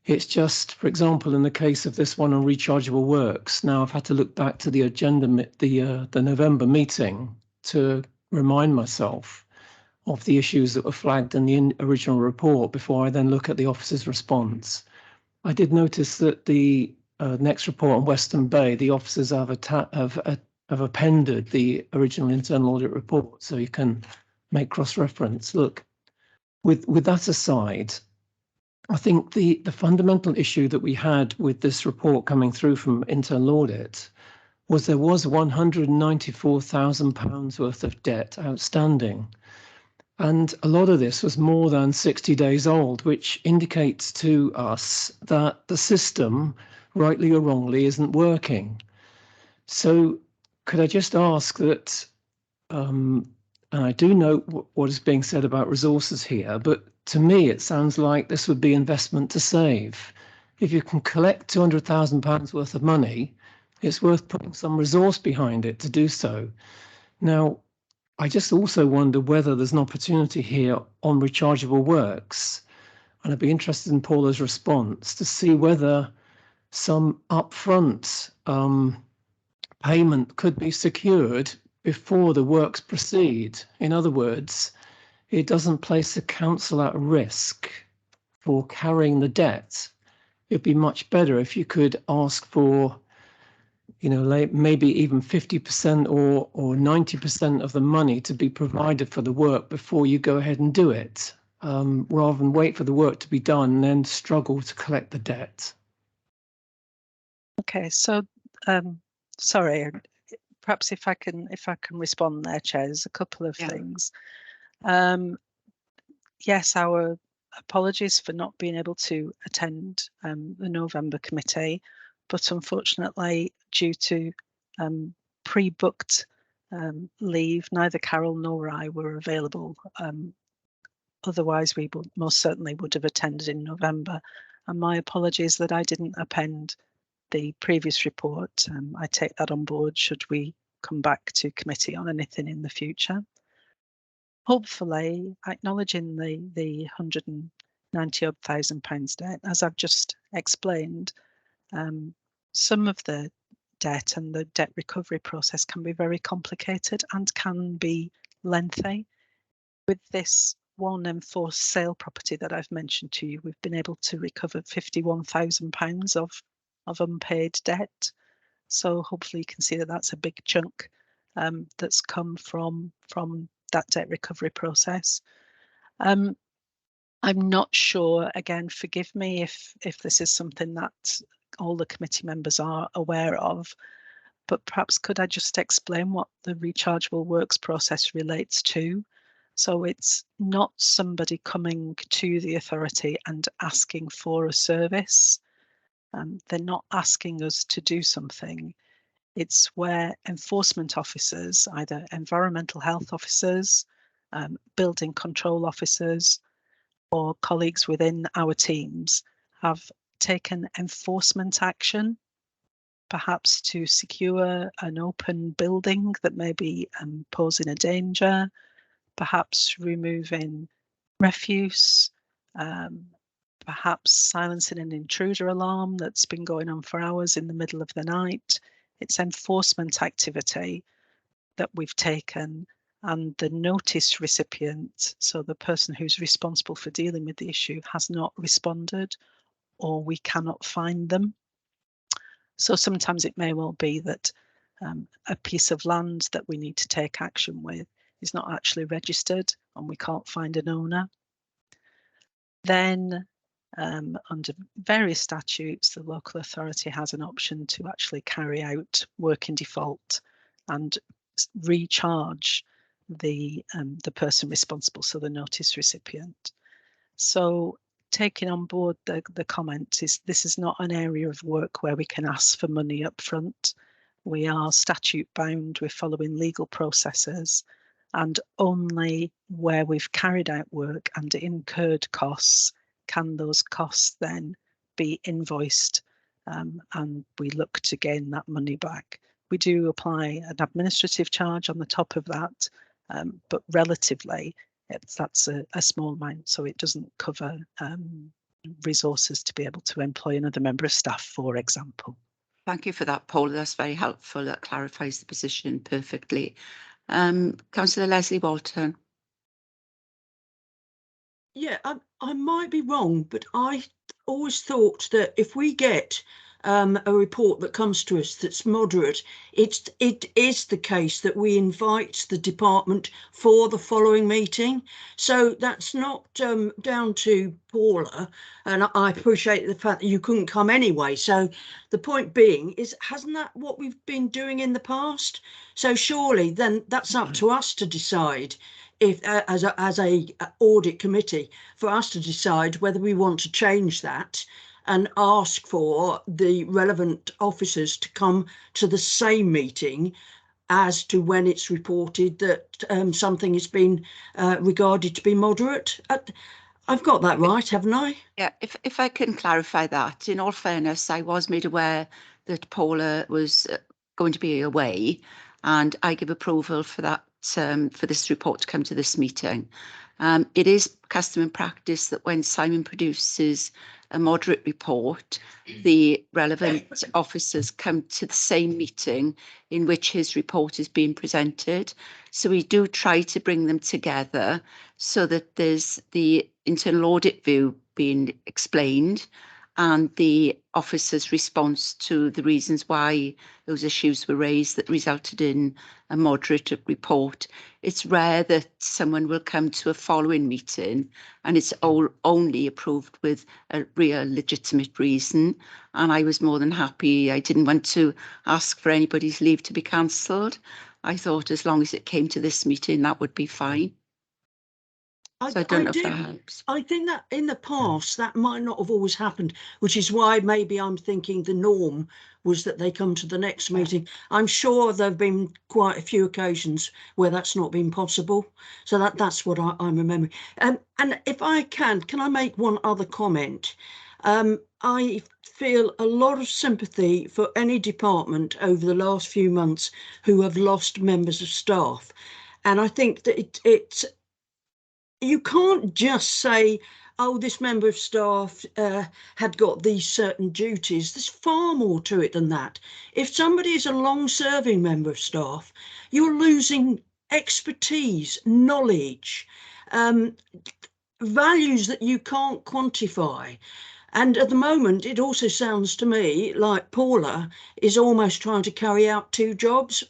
It's just, for example, in the case of this one on rechargeable works, now I've had to look back to the agenda, the November meeting to remind myself of the issues that were flagged in the original report before I then look at the officer's response. I did notice that the next report on Western Bay, the officers have appended the original internal audit report, so you can make cross-reference. Look, with that aside, I think the fundamental issue that we had with this report coming through from internal audit was there was £194,000 worth of debt outstanding. And a lot of this was more than 60 days old, which indicates to us that the system, rightly or wrongly, isn't working. So could I just ask that, and I do know what is being said about resources here, but to me, it sounds like this would be investment to save. If you can collect £200,000 worth of money, it's worth putting some resource behind it to do so. Now, I just also wonder whether there's an opportunity here on rechargeable works, and I'd be interested in Paula's response to see whether some upfront payment could be secured before the works proceed. In other words, it doesn't place the council at risk for carrying the debt. It'd be much better if you could ask for, maybe even 50% or 90% of the money to be provided for the work before you go ahead and do it, rather than wait for the work to be done and then struggle to collect the debt. Okay, so sorry, perhaps if I can respond there, Chair, there's a couple of things. Yes, our apologies for not being able to attend the November committee, but unfortunately, due to pre-booked leave, neither Carol nor I were available. Otherwise, we most certainly would have attended in November. And my apologies that I didn't append the previous report. I take that on board should we come back to committee on anything in the future. Hopefully, acknowledging the £190,000 debt, as I've just explained, some of the debt and the debt recovery process can be very complicated and can be lengthy. With this one enforced sale property that I've mentioned to you, we've been able to recover £51,000 of unpaid debt. So hopefully you can see that that's a big chunk that's come from that debt recovery process. I'm not sure, again, forgive me if this is something that all the committee members are aware of, but perhaps could I just explain what the rechargeable works process relates to? So it's not somebody coming to the authority and asking for a service. They're not asking us to do something. It's where enforcement officers, either environmental health officers, building control officers, or colleagues within our teams have taken enforcement action, perhaps to secure an open building that may be posing a danger, perhaps removing refuse, perhaps silencing an intruder alarm that's been going on for hours in the middle of the night. It's enforcement activity that we've taken, and the notice recipient, so the person who's responsible for dealing with the issue, has not responded, or we cannot find them. So sometimes it may well be that a piece of land that we need to take action with is not actually registered and we can't find an owner. Then under various statutes, the local authority has an option to actually carry out work in default and recharge the person responsible, so the notice recipient. So taking on board the comment is this is not an area of work where we can ask for money up front. We are statute bound, we're following legal processes, and only where we've carried out work and incurred costs can those costs then be invoiced, and we look to gain that money back. We do apply an administrative charge on the top of that, but relatively that's a small amount, so it doesn't cover resources to be able to employ another member of staff, for example. Thank you for that, Paul. That's very helpful. That clarifies the position perfectly. Councillor Leslie Walton. Yeah, I might be wrong, but I always thought that if we get a report that comes to us that's moderate, it is the case that we invite the department for the following meeting. So that's not down to Paula, and I appreciate the fact that you couldn't come anyway. So the point being is, hasn't that what we've been doing in the past? So surely then that's up to us to decide, if as a audit committee, for us to decide whether we want to change that and ask for the relevant officers to come to the same meeting as to when it's reported that something has been regarded to be moderate. I've got that right, haven't I? Yeah, if I can clarify that, in all fairness, I was made aware that Paula was going to be away, and I give approval for that, for this report to come to this meeting. It is custom and practice that when Simon produces a moderate report, the relevant officers come to the same meeting in which his report is being presented. So we do try to bring them together so that there's the internal audit view being explained and the officer's response to the reasons why those issues were raised that resulted in a moderate report. It's rare that someone will come to a following meeting and it's only approved with a real legitimate reason. And I was more than happy. I didn't want to ask for anybody's leave to be cancelled. I thought as long as it came to this meeting, that would be fine. So I don't know if that helps. I think that in the past that might not have always happened, which is why maybe I'm thinking the norm was that they come to the next meeting. I'm sure there have been quite a few occasions where that's not been possible. So that's what I'm remembering. And if I can I make one other comment? I feel a lot of sympathy for any department over the last few months who have lost members of staff. And I think that you can't just say, oh, this member of staff had got these certain duties. There's far more to it than that. If somebody is a long-serving member of staff, you're losing expertise, knowledge, values that you can't quantify. And at the moment, it also sounds to me like Paula is almost trying to carry out 2 jobs,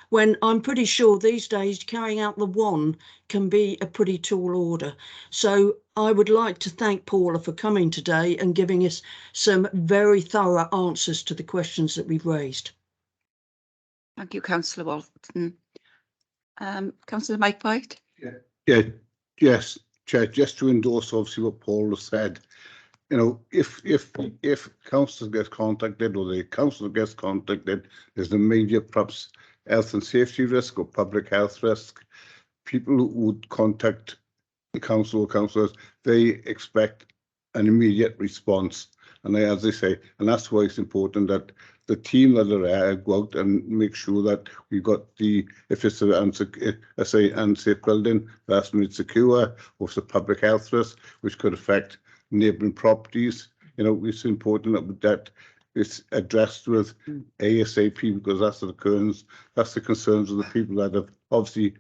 when I'm pretty sure these days carrying out the one can be a pretty tall order. So I would like to thank Paula for coming today and giving us some very thorough answers to the questions that we've raised. Thank you, Councillor Walton. Councillor Mike White? Yes, Chair, just to endorse obviously what Paul has said. You know, if council gets contacted or the council gets contacted, there's a major perhaps health and safety risk or public health risk, people who would contact the council or councillors, they expect an immediate response. And as they say, and that's why it's important that the team that are there go out and make sure that we've got the, if it's unsafe building, that's made secure, or it's a public health risk, which could affect neighbouring properties. You know, it's important that it's addressed with ASAP, because that's the concerns of the people that have obviously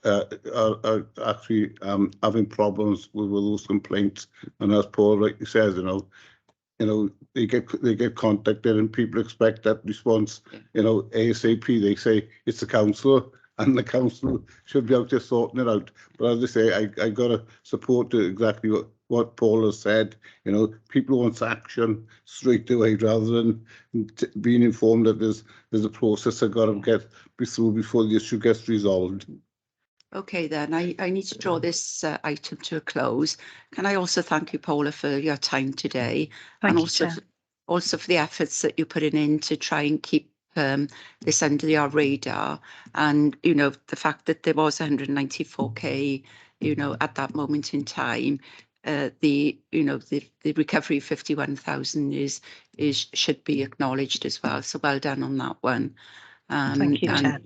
are actually having problems with those complaints. And as Paul rightly says, you know, they get contacted and people expect that response, you know, ASAP. They say it's the councillor, and the council should be out there sorting it out. But as I say, I got to support exactly what Paul has said. You know, people want action straight away rather than being informed that there's a process that got to be through before the issue gets resolved. Okay, then I need to draw this item to a close. Can I also thank you, Paula, for your time today, and also for the efforts that you're putting in to try and keep this under our radar. And you know, the fact that there was 194k, you know, at that moment in time, the recovery of 51,000 should be acknowledged as well. So well done on that one. Thank you, Chair.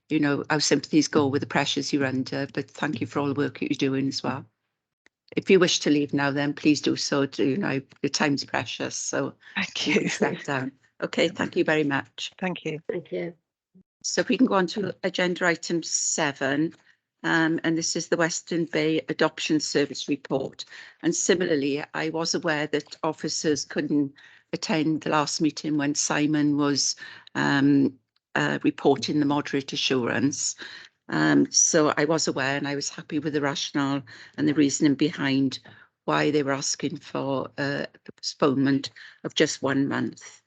You know, our sympathies go with the pressures you're under, but thank you for all the work that you're doing as well. If you wish to leave now, then please do so. You know, your time's precious, so Thank you you. can step down. Okay, thank you very much. Thank you. Thank you. So if we can go on to agenda item 7, and this is the Western Bay Adoption Service report. And similarly, I was aware that officers couldn't attend the last meeting when Simon was reporting the moderate assurance. So I was aware, and I was happy with the rationale and the reasoning behind why they were asking for the postponement of just 1 month.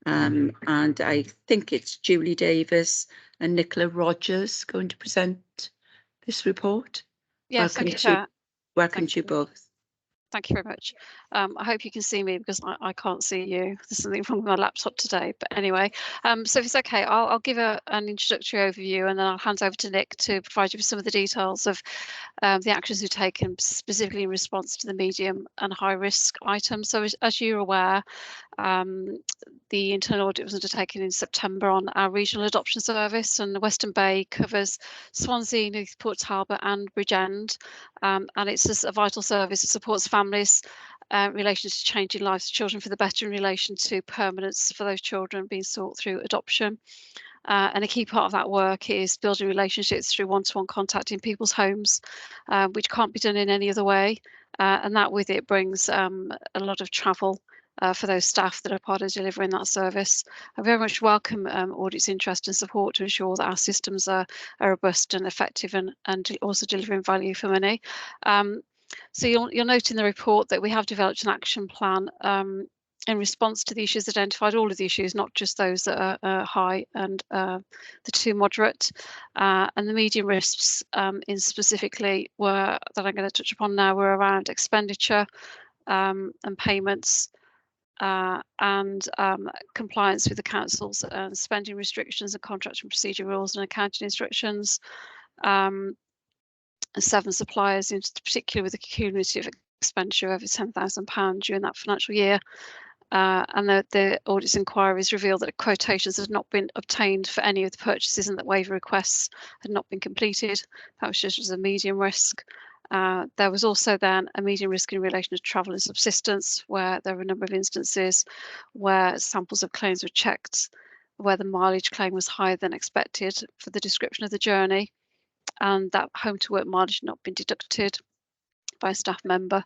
And I think it's Julie Davis and Nicola Rogers going to present this report. Yes, thank you, Chair. Welcome to you both. Thank you very much. I hope you can see me because I can't see you. There's something wrong with my laptop today. But anyway, so if it's okay, I'll give an introductory overview, and then I'll hand over to Nick to provide you with some of the details of the actions we've taken specifically in response to the medium and high risk items. So as you're aware, the internal audit was undertaken in September on our regional adoption service, and the Western Bay covers Swansea, Newport Talbot and Bridgend, and it's a vital service. It supports families in relation to changing lives of children for the better in relation to permanence for those children being sought through adoption. And a key part of that work is building relationships through one-to-one contact in people's homes, which can't be done in any other way. And that with it brings a lot of travel for those staff that are part of delivering that service. I very much welcome Audit's interest and support to ensure that our systems are robust and effective and also delivering value for money. So you'll note in the report that we have developed an action plan in response to the issues identified, all of the issues, not just those that are high and the 2 moderate, and the medium risks in specifically that I'm going to touch upon now were around expenditure and payments and compliance with the council's spending restrictions and contract and procedure rules and accounting instructions. 7 suppliers, in particular with the cumulative expenditure over £10,000 during that financial year. And the audit's inquiries revealed that quotations had not been obtained for any of the purchases and that waiver requests had not been completed. That was just as a medium risk. There was also then a medium risk in relation to travel and subsistence, where there were a number of instances where samples of claims were checked, where the mileage claim was higher than expected for the description of the journey, and that home to work mileage had not been deducted by a staff member.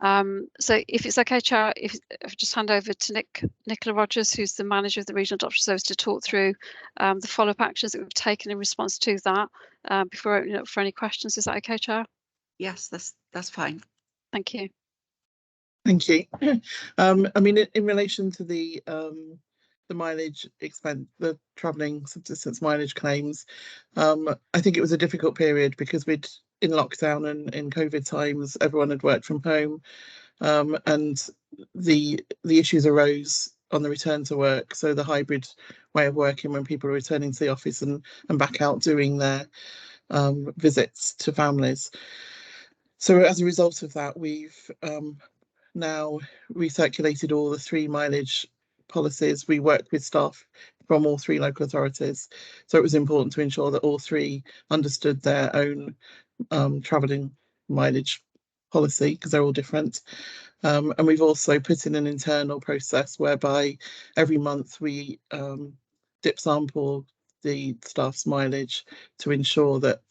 So if it's okay, Chair, if I just hand over to Nicola Rogers, who's the manager of the Regional Adoption Service, to talk through the follow-up actions that we've taken in response to that before opening up for any questions. Is that okay, Chair? Yes, that's fine. Thank you. Thank you. I mean, in relation to the mileage expense, the travelling subsistence mileage claims, I think it was a difficult period because we'd in lockdown and in COVID times, everyone had worked from home, and the issues arose on the return to work. So the hybrid way of working, when people are returning to the office and back out doing their visits to families. So as a result of that, we've now recirculated all the 3 mileage policies. We worked with staff from all 3 local authorities, so it was important to ensure that all 3 understood their own travelling mileage policy, because they're all different. And we've also put in an internal process whereby every month we dip sample the staff's mileage to ensure that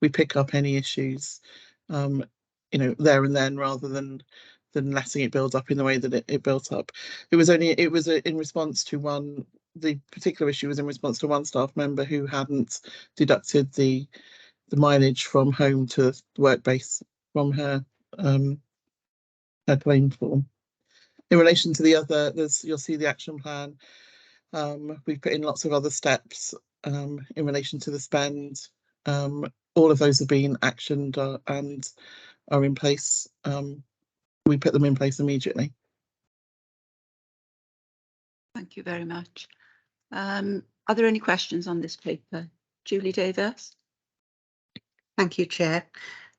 we pick up any issues, there and then, rather than letting it build up in the way that it built up. It was in response to the particular issue was in response to one staff member who hadn't deducted the mileage from home to work base from her claim form. In relation to the other, you'll see the action plan. We've put in lots of other steps in relation to the spend. All of those have been actioned and are in place. We put them in place immediately. Thank you very much. Are there any questions on this paper? Julie Davis. Thank you, Chair.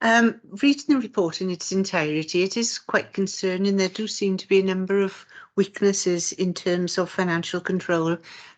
Reading the report in its entirety, it is quite concerning. There do seem to be a number of weaknesses in terms of financial control,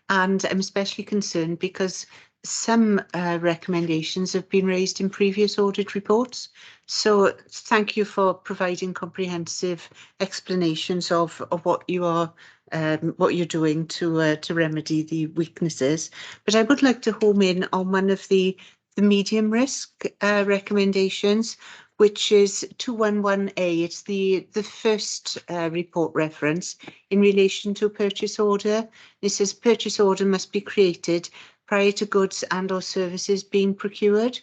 and I'm especially concerned because some recommendations have been raised in previous audit reports. So thank you for providing comprehensive explanations of what you're doing to remedy the weaknesses. But I would like to home in on one of the medium risk recommendations, which is 211A. It's the first report reference in relation to a purchase order. It says purchase order must be created prior to goods and or services being procured.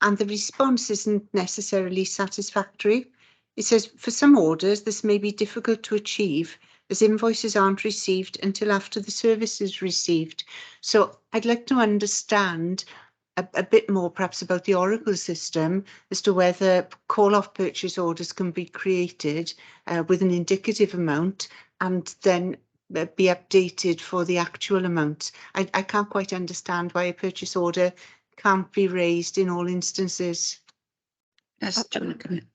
And the response isn't necessarily satisfactory. It says for some orders, this may be difficult to achieve as invoices aren't received until after the service is received. So I'd like to understand a bit more perhaps about the Oracle system as to whether call-off purchase orders can be created with an indicative amount and then be updated for the actual amount. I can't quite understand why a purchase order can't be raised in all instances. Yes, do you want to come in?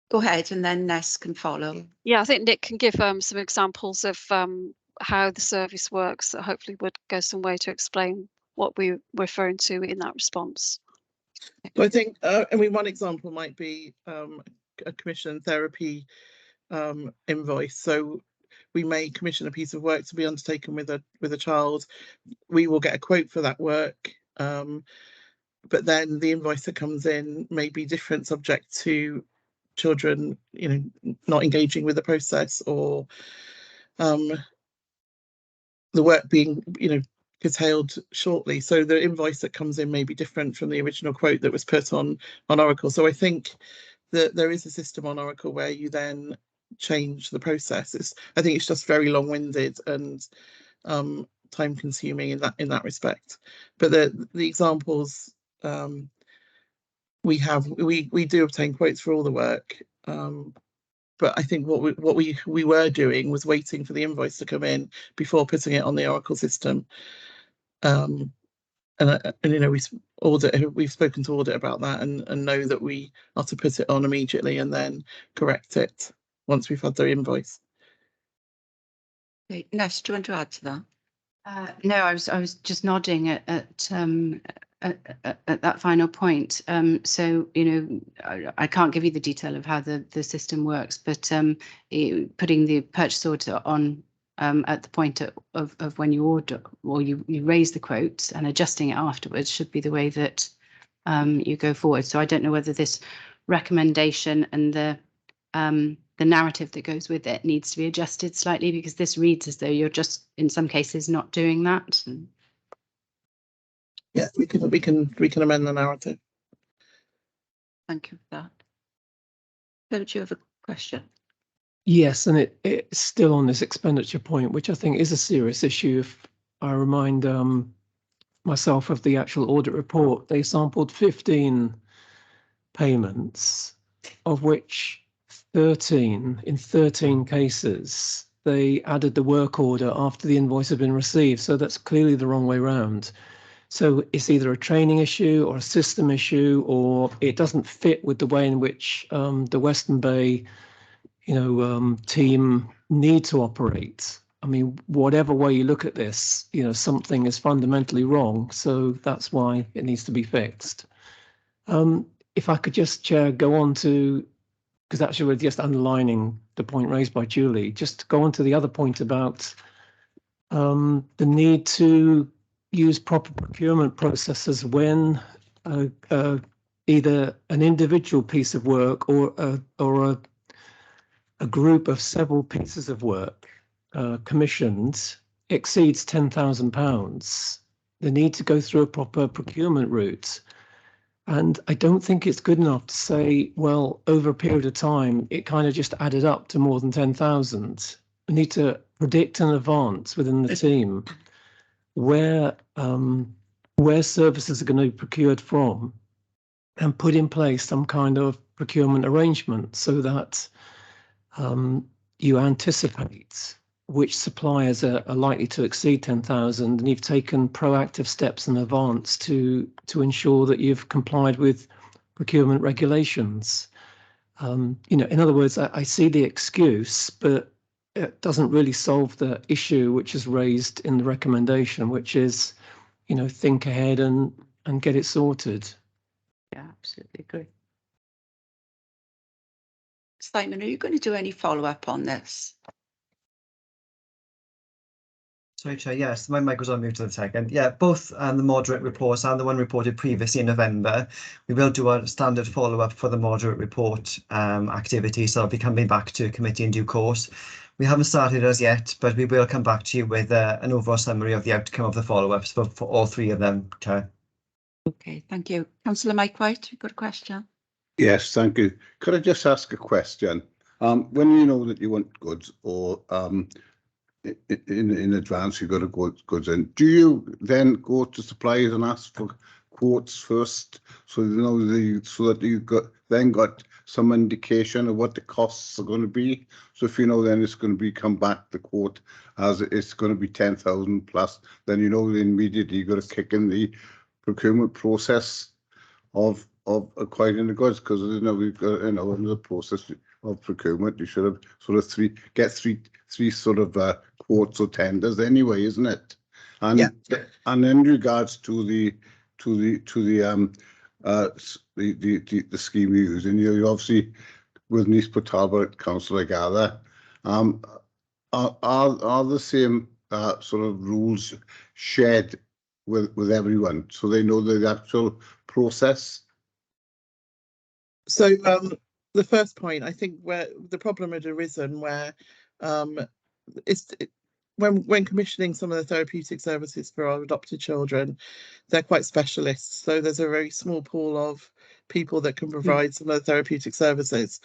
Go ahead, and then Ness can follow. Yeah, I think Nick can give some examples of how the service works that hopefully would go some way to explain what we're referring to in that response. So I think, one example might be a commission therapy invoice. So we may commission a piece of work to be undertaken with a child. We will get a quote for that work, but then the invoice that comes in may be different, subject to children, not engaging with the process, or the work being, curtailed shortly. So the invoice that comes in may be different from the original quote that was put on Oracle. So I think that there is a system on Oracle where you then change the process. I think it's just very long-winded and time-consuming in that respect. But the examples we do obtain quotes for all the work. But I think what we were doing was waiting for the invoice to come in before putting it on the Oracle system. you know, we've spoken to Audit about that and know that we are to put it on immediately and then correct it once we've had their invoice. Okay, Ness, do you want to add to that? No, I was just nodding at that final point. So, you know, I can't give you the detail of how the system works, but putting the purchase order on at the point of when you order or you raise the quote and adjusting it afterwards should be the way that you go forward. So I don't know whether this recommendation and the narrative that goes with it needs to be adjusted slightly, because this reads as though you're just in some cases not doing that. Yeah, we can amend the narrative. Thank you for that. Phil, do you have a question? Yes, and it's still on this expenditure point, which I think is a serious issue. If I remind myself of the actual audit report, they sampled 15 payments, of which 13 cases, they added the work order after the invoice had been received. So that's clearly the wrong way round. So it's either a training issue or a system issue, or it doesn't fit with the way in which the Western Bay, you know, team need to operate. I mean, whatever way you look at this, you know, something is fundamentally wrong. So that's why it needs to be fixed. If I could just, Chair, go on to, because actually we're just underlining the point raised by Julie, just go on to the other point about the need to use proper procurement processes when either an individual piece of work or a group of several pieces of work commissioned exceeds £10,000. The need to go through a proper procurement route. And I don't think it's good enough to say, well, over a period of time, it kind of just added up to more than 10,000. We need to predict in advance within the team where services are going to be procured from, and put in place some kind of procurement arrangement so that you anticipate which suppliers are likely to exceed 10,000, and you've taken proactive steps in advance to ensure that you've complied with procurement regulations. You know, in other words, I see the excuse, but it doesn't really solve the issue which is raised in the recommendation, which is, you know, think ahead and get it sorted. Yeah, absolutely agree. Simon, are you going to do any follow-up on this? Sorry, Chair. Yes, my mic was on mute for a second. Yeah, both the moderate reports and the one reported previously in November, we will do a standard follow-up for the moderate report activity. So I'll be coming back to committee in due course. We haven't started as yet, but we will come back to you with an overall summary of the outcome of the follow-ups for all three of them, Chair. Okay, thank you. Councillor Mike White, you've got a question? Yes, thank you. Could I just ask a question? When you know that you want goods, or in advance you got to go goods in, do you then go to suppliers and ask for quotes first, so you know so that you got some indication of what the costs are going to be? So if you know then it's going to be come back the quote as it's going to be 10,000 plus, then you know immediately you got to kick in the procurement process of acquiring the goods, because you know we've got, you know, in the process of procurement you should have sort of three sort of quotes or tenders anyway, isn't it? And yeah. And in regards to the scheme you're using, you obviously with East Port Talbot Council, I gather, are the same sort of rules shared with everyone, so they know the actual process? So the first point, I think, where the problem had arisen, where when commissioning some of the therapeutic services for our adopted children, they're quite specialists. So there's a very small pool of people that can provide some of the therapeutic services.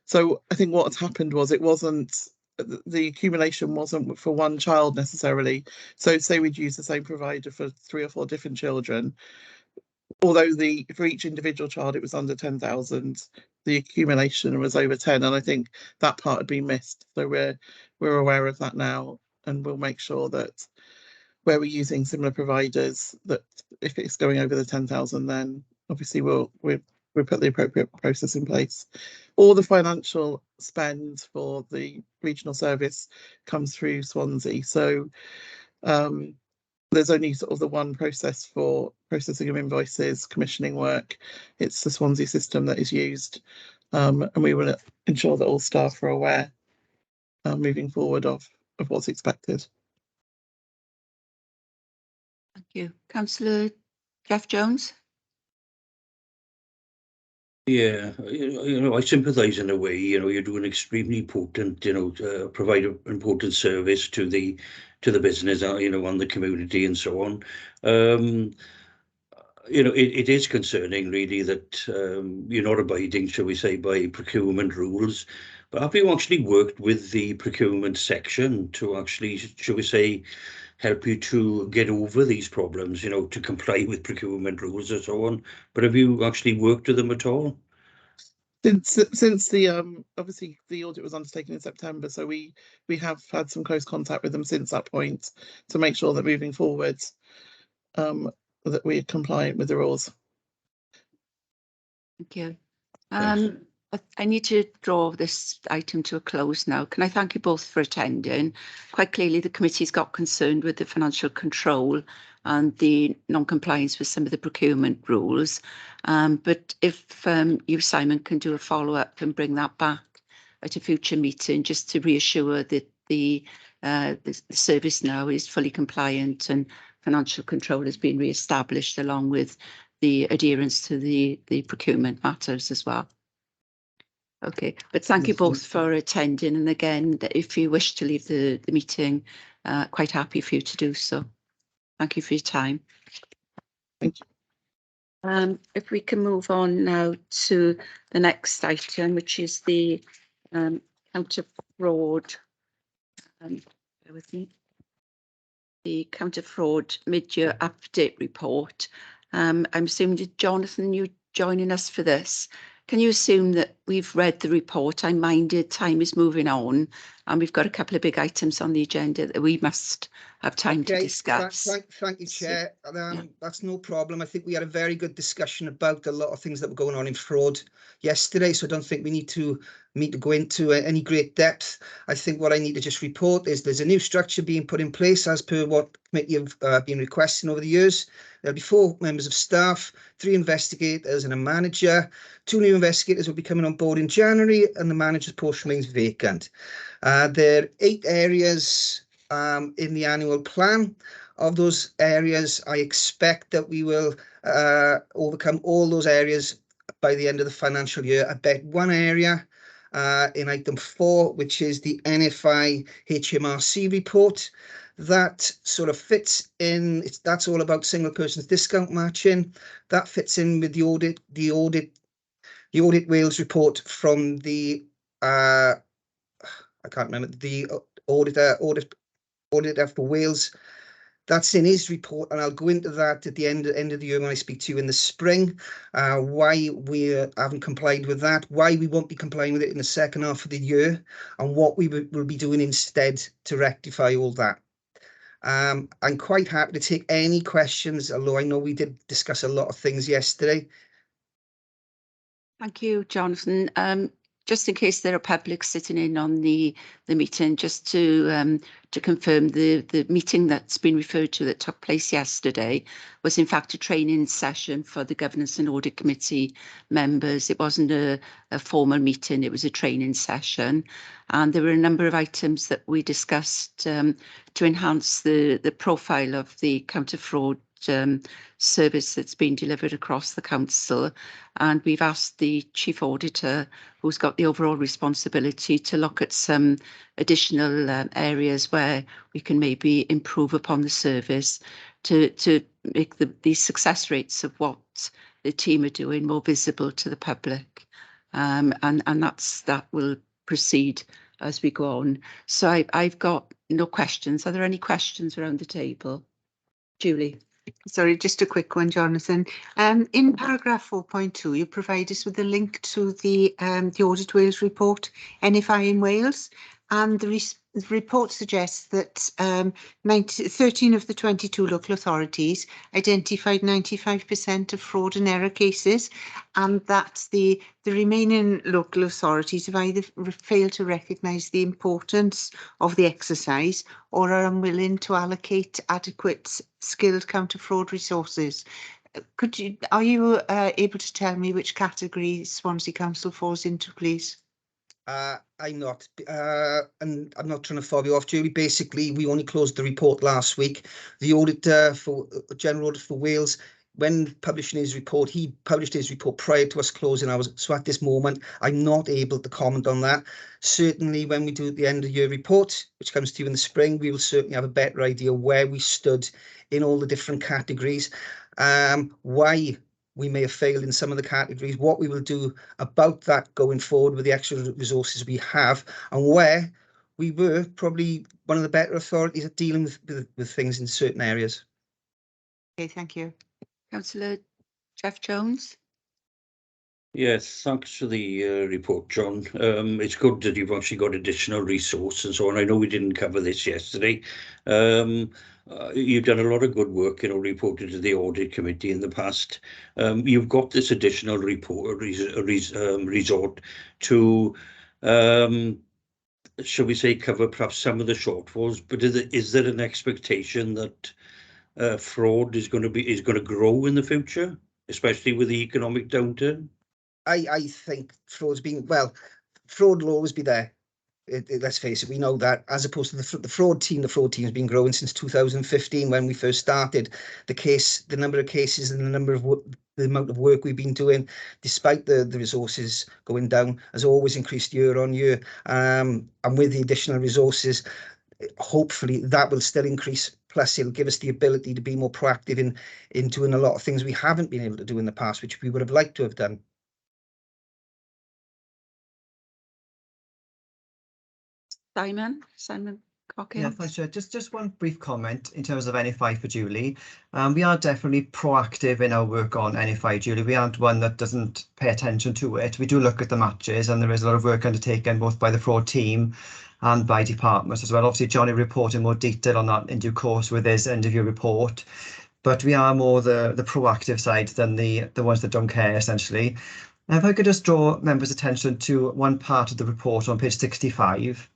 So I think what had happened was the accumulation wasn't for one child necessarily. So say we'd use the same provider for 3 or 4 different children, although for each individual child it was under 10,000, the accumulation was over 10, and I think that part had been missed. So we're aware of that now, and we'll make sure that where we're using similar providers, that if it's going over the 10,000, then obviously we'll put the appropriate process in place. All the financial spend for the regional service comes through Swansea, so there's only sort of the one process for processing of invoices, commissioning work. It's the Swansea system that is used, and we will ensure that all staff are aware moving forward of what's expected. Thank you. Councillor Jeff Jones. Yeah, I sympathise in a way. You're doing extremely important, provide an important service to the business, and the community and so on. It is concerning really that you're not abiding, shall we say, by procurement rules. But have you actually worked with the procurement section to actually, shall we say, help you to get over these problems, to comply with procurement rules and so on? But have you actually worked with them at all? Since the obviously the audit was undertaken in September, so we have had some close contact with them since that point to make sure that moving forward that we're compliant with the rules. Thank you. Thanks. I need to draw this item to a close now. Can I thank you both for attending? Quite clearly, the committee's got concerned with the financial control and the non-compliance with some of the procurement rules. But if you, Simon, can do a follow-up and bring that back at a future meeting, just to reassure that the service now is fully compliant and financial control has been re-established, along with the adherence to the procurement matters as well. Okay, but thank you both for attending. And again, if you wish to leave the meeting, quite happy for you to do so. Thank you for your time. Thank you. If we can move on now to the next item, which is the counter fraud. Bear with me. The counter fraud mid-year update report. I'm assuming, Jonathan, you joining us for this? Can you assume that we've read the report? I'm minded time is moving on, and we've got a couple of big items on the agenda that we must have time to discuss. Thank you, Chair. That's no problem. I think we had a very good discussion about a lot of things that were going on in fraud yesterday, so I don't think we need to go into any great depth. I think what I need to just report is there's a new structure being put in place as per what the committee have been requesting over the years. There'll be 4 members of staff, 3 investigators and a manager. 2 new investigators will be coming on board in January, and the manager's post remains vacant. There are 8 areas in the annual plan. Of those areas, I expect that we will overcome all those areas by the end of the financial year. I bet one area in item 4, which is the NFI HMRC report, that sort of fits in. That's all about single person's discount matching. That fits in with the audit Wales report from the I can't remember, the auditor for Wales. That's in his report, and I'll go into that at the end of the year when I speak to you in the spring. Why we haven't complied with that, why we won't be complying with it in the second half of the year, and what we will be doing instead to rectify all that. I'm quite happy to take any questions, although I know we did discuss a lot of things yesterday. Thank you, Jonathan. Just in case there are public sitting in on the meeting, just to confirm, the meeting that's been referred to that took place yesterday was in fact a training session for the Governance and Audit Committee members. It wasn't a formal meeting, it was a training session. And there were a number of items that we discussed to enhance the profile of the counter fraud service that's been delivered across the council, and we've asked the chief auditor, who's got the overall responsibility, to look at some additional areas where we can maybe improve upon the service to make the success rates of what the team are doing more visible to the public, and that will proceed as we go on. So I've got no questions. Are there any questions around the table? Julie. Sorry, just a quick one, Jonathan. In paragraph 4.2, you provide us with a link to the Audit Wales report, NFI in Wales, and the the report suggests that 13 of the 22 local authorities identified 95% of fraud and error cases, and that the remaining local authorities have either failed to recognise the importance of the exercise or are unwilling to allocate adequate skilled counter-fraud resources. Are you able to tell me which category Swansea Council falls into, please? I'm not, and I'm not trying to fob you off, Julie. Basically, we only closed the report last week. The auditor for General Audit for Wales, when publishing his report, he published his report prior to us closing ours. So at this moment, I'm not able to comment on that. Certainly, when we do the end of year report, which comes to you in the spring, we will certainly have a better idea where we stood in all the different categories. Why we may have failed in some of the categories, what we will do about that going forward with the extra resources we have, and where we were probably one of the better authorities at dealing with things in certain areas. Okay, thank you. Councillor Jeff Jones. Yes, thanks for the report, John. It's good that you've actually got additional resource and so on. I know we didn't cover this yesterday. You've done a lot of good work, reported to the audit committee in the past. You've got this additional report resort to, shall we say, cover perhaps some of the shortfalls. But is there an expectation that fraud is going to grow in the future, especially with the economic downturn? I think fraud will always be there. Let's face it, we know that. As opposed to the fraud team has been growing since 2015 when we first started. The number of cases and the amount of work we've been doing, despite the resources going down, has always increased year on year. And with the additional resources, hopefully that will still increase. Plus, it'll give us the ability to be more proactive in doing a lot of things we haven't been able to do in the past, which we would have liked to have done. Simon Cockhill. Yeah, thanks, Chair. Just one brief comment in terms of NFI for Julie. We are definitely proactive in our work on NFI, Julie. We aren't one that doesn't pay attention to it. We do look at the matches, and there is a lot of work undertaken both by the fraud team and by departments as well. Obviously, Johnny will report in more detail on that in due course with his end of year report. But we are more the proactive side than the ones that don't care, essentially. If I could just draw members' attention to one part of the report on page 65.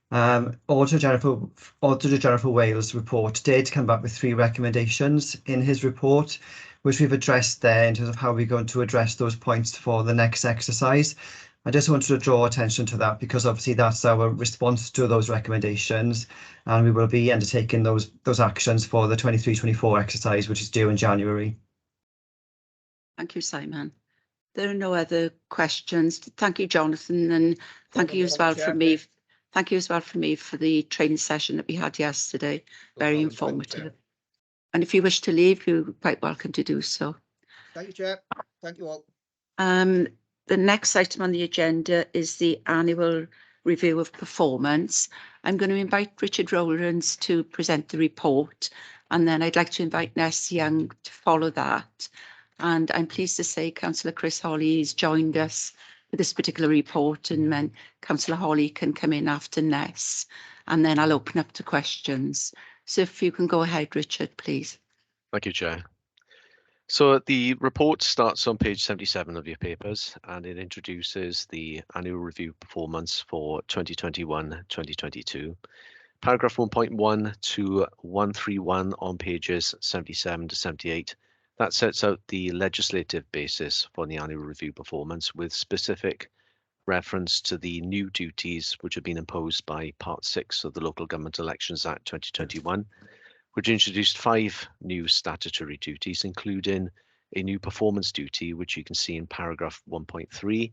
Auditor General for Wales report did come back with 3 recommendations in his report, which we've addressed there in terms of how we're going to address those points for the next exercise. I just wanted to draw attention to that because obviously that's our response to those recommendations, and we will be undertaking those actions for the 23-24 exercise, which is due in January. Thank you, Simon. There are no other questions. Thank you, Jonathan, and thank you as well from me. Thank you as well from me for the training session that we had yesterday. Very informative. And if you wish to leave, you're quite welcome to do so. Thank you, Chair. Thank you all. The next item on the agenda is the annual review of performance. I'm going to invite Richard Rowlands to present the report, and then I'd like to invite Ness Young to follow that. And I'm pleased to say Councillor Chris Holly has joined us for this particular report, and then Councillor Holly can come in after Ness, and then I'll open up to questions. So if you can go ahead, Richard, please. Thank you, Chair. So the report starts on page 77 of your papers, and it introduces the annual review performance for 2021-2022. Paragraph 1.1 to 131 on pages 77 to 78. That sets out the legislative basis for the annual review performance with specific reference to the new duties which have been imposed by Part 6 of the Local Government Elections Act 2021, which introduced 5 new statutory duties, including a new performance duty, which you can see in paragraph 1.3,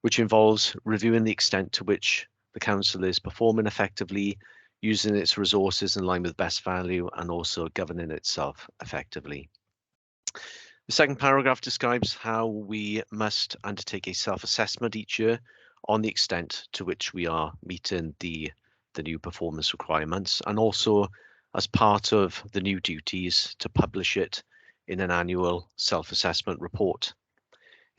which involves reviewing the extent to which the council is performing effectively, using its resources in line with best value, and also governing itself effectively. The second paragraph describes how we must undertake a self-assessment each year on the extent to which we are meeting the new performance requirements, and also as part of the new duties to publish it in an annual self-assessment report.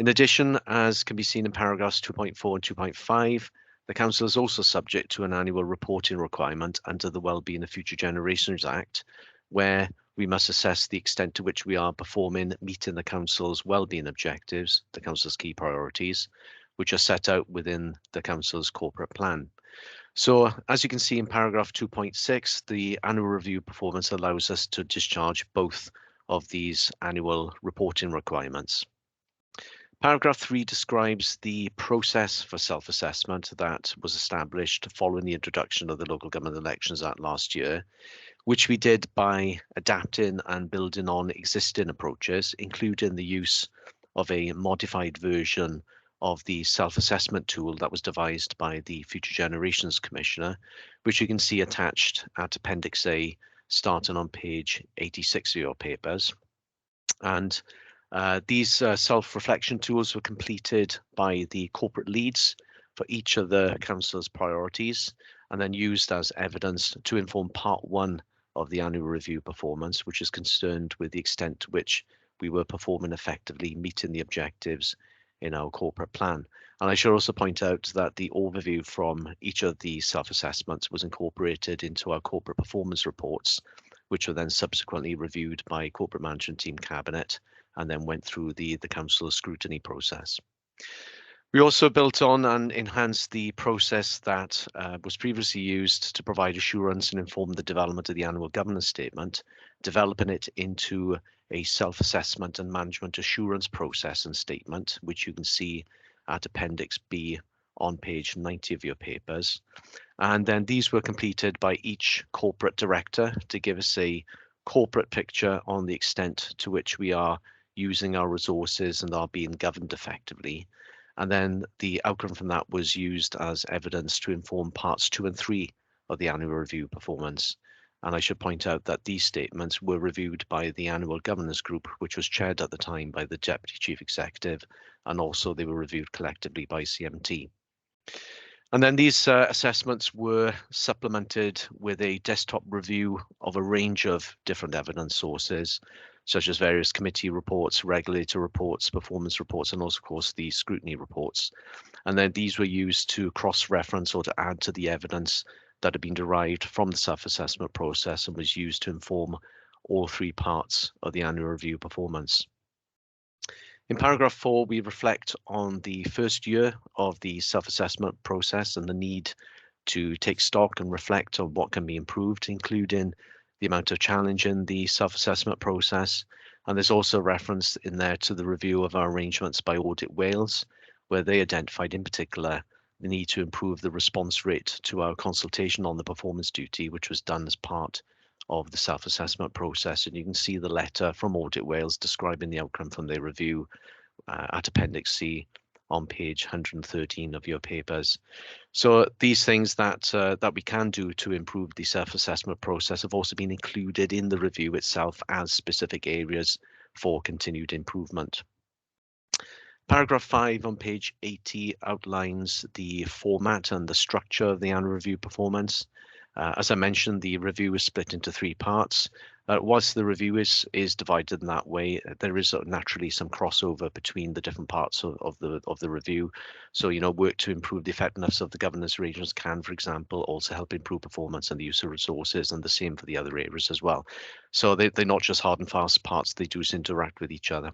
In addition, as can be seen in paragraphs 2.4 and 2.5, The council is also subject to an annual reporting requirement under the Wellbeing of Future Generations Act, where we must assess the extent to which we are performing, meeting the council's wellbeing objectives, the council's key priorities, which are set out within the council's corporate plan. So as you can see in paragraph 2.6, the annual review performance allows us to discharge both of these annual reporting requirements. Paragraph 3 describes the process for self-assessment that was established following the introduction of the Local Government Elections Act last year, which we did by adapting and building on existing approaches, including the use of a modified version of the self-assessment tool that was devised by the Future Generations Commissioner, which you can see attached at Appendix A, starting on page 86 of your papers. And these self-reflection tools were completed by the corporate leads for each of the council's priorities, and then used as evidence to inform part 1 of the annual review performance, which is concerned with the extent to which we were performing effectively, meeting the objectives in our corporate plan. And I should also point out that the overview from each of the self-assessments was incorporated into our corporate performance reports, which were then subsequently reviewed by corporate management team cabinet and then went through the council's scrutiny process. We also built on and enhanced the process that was previously used to provide assurance and inform the development of the annual governance statement, developing it into a self-assessment and management assurance process and statement, which you can see at Appendix B on page 90 of your papers. And then these were completed by each corporate director to give us a corporate picture on the extent to which we are using our resources and are being governed effectively. And then the outcome from that was used as evidence to inform parts 2 and 3 of the annual review performance. And I should point out that these statements were reviewed by the annual governance group, which was chaired at the time by the Deputy Chief Executive, and also they were reviewed collectively by CMT. And then these assessments were supplemented with a desktop review of a range of different evidence sources, such as various committee reports, regulator reports, performance reports, and also, of course, the scrutiny reports. And then these were used to cross-reference or to add to the evidence that had been derived from the self-assessment process and was used to inform all 3 parts of the annual review performance. In paragraph 4, we reflect on the first year of the self-assessment process and the need to take stock and reflect on what can be improved, including the amount of challenge in the self-assessment process. And there's also reference in there to the review of our arrangements by Audit Wales, where they identified in particular the need to improve the response rate to our consultation on the performance duty, which was done as part of the self-assessment process. And you can see the letter from Audit Wales describing the outcome from their review at Appendix C on page 113 of your papers. So these things that we can do to improve the self-assessment process have also been included in the review itself as specific areas for continued improvement. Paragraph 5 on page 80 outlines the format and the structure of the annual review performance. As I mentioned, the review is split into 3 parts. Whilst the review is divided in that way, there is naturally some crossover between the different parts of the review. So, work to improve the effectiveness of the governance arrangements can, for example, also help improve performance and the use of resources, and the same for the other areas as well. So they're not just hard and fast parts, they do interact with each other.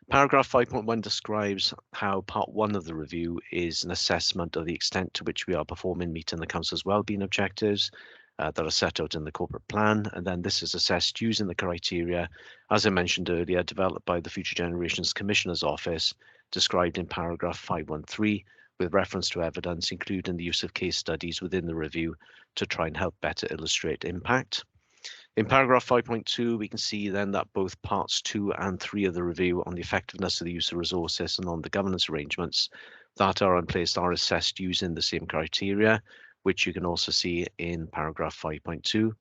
Paragraph 5.1 describes how part 1 of the review is an assessment of the extent to which we are performing meeting the council's wellbeing objectives that are set out in the corporate plan. And then this is assessed using the criteria, as I mentioned earlier, developed by the Future Generations Commissioner's Office, described in paragraph 513, with reference to evidence, including the use of case studies within the review to try and help better illustrate impact. In paragraph 5.2, we can see then that both parts 2 and 3 of the review on the effectiveness of the use of resources and on the governance arrangements that are in place are assessed using the same criteria, which you can also see in paragraph 5.2. And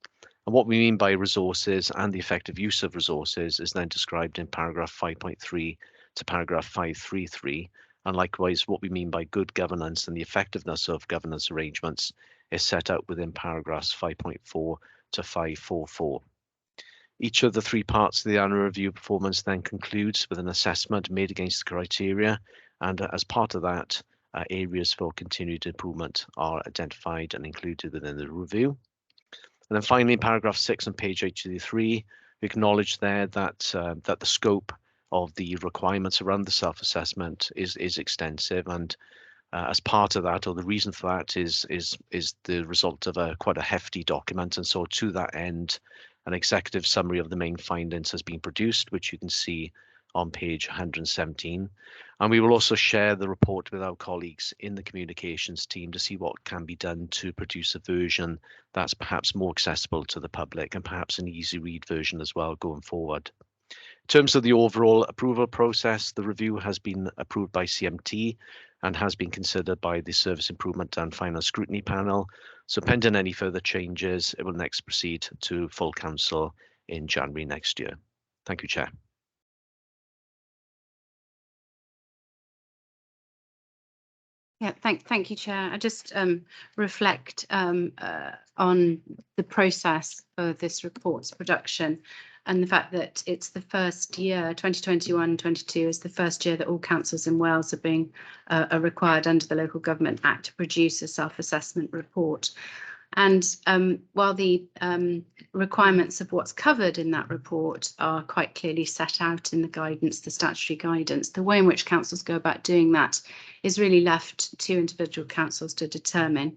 what we mean by resources and the effective use of resources is then described in paragraph 5.3 to paragraph 533. And likewise, what we mean by good governance and the effectiveness of governance arrangements is set out within paragraphs 5.4 to 544. Each of the 3 parts of the annual review performance then concludes with an assessment made against the criteria, and as part of that, areas for continued improvement are identified and included within the review. And then finally, in paragraph 6 on page 83, we acknowledge there that that the scope of the requirements around the self-assessment is extensive, and as part of that, or the reason for that, is the result of quite a hefty document. And so to that end, an executive summary of the main findings has been produced, which you can see on page 117. And we will also share the report with our colleagues in the communications team to see what can be done to produce a version that's perhaps more accessible to the public, and perhaps an easy read version as well going forward. In terms of the overall approval process, the review has been approved by CMT and has been considered by the Service Improvement and Final Scrutiny Panel. So pending any further changes, it will next proceed to full council in January next year. Thank you, Chair. Yeah, thank you, Chair. I just reflect on the process for this report's production, and the fact that it's the first year, 2021-22 is the first year that all councils in Wales are required under the Local Government Act to produce a self-assessment report. And while the requirements of what's covered in that report are quite clearly set out in the guidance, the statutory guidance, the way in which councils go about doing that is really left to individual councils to determine.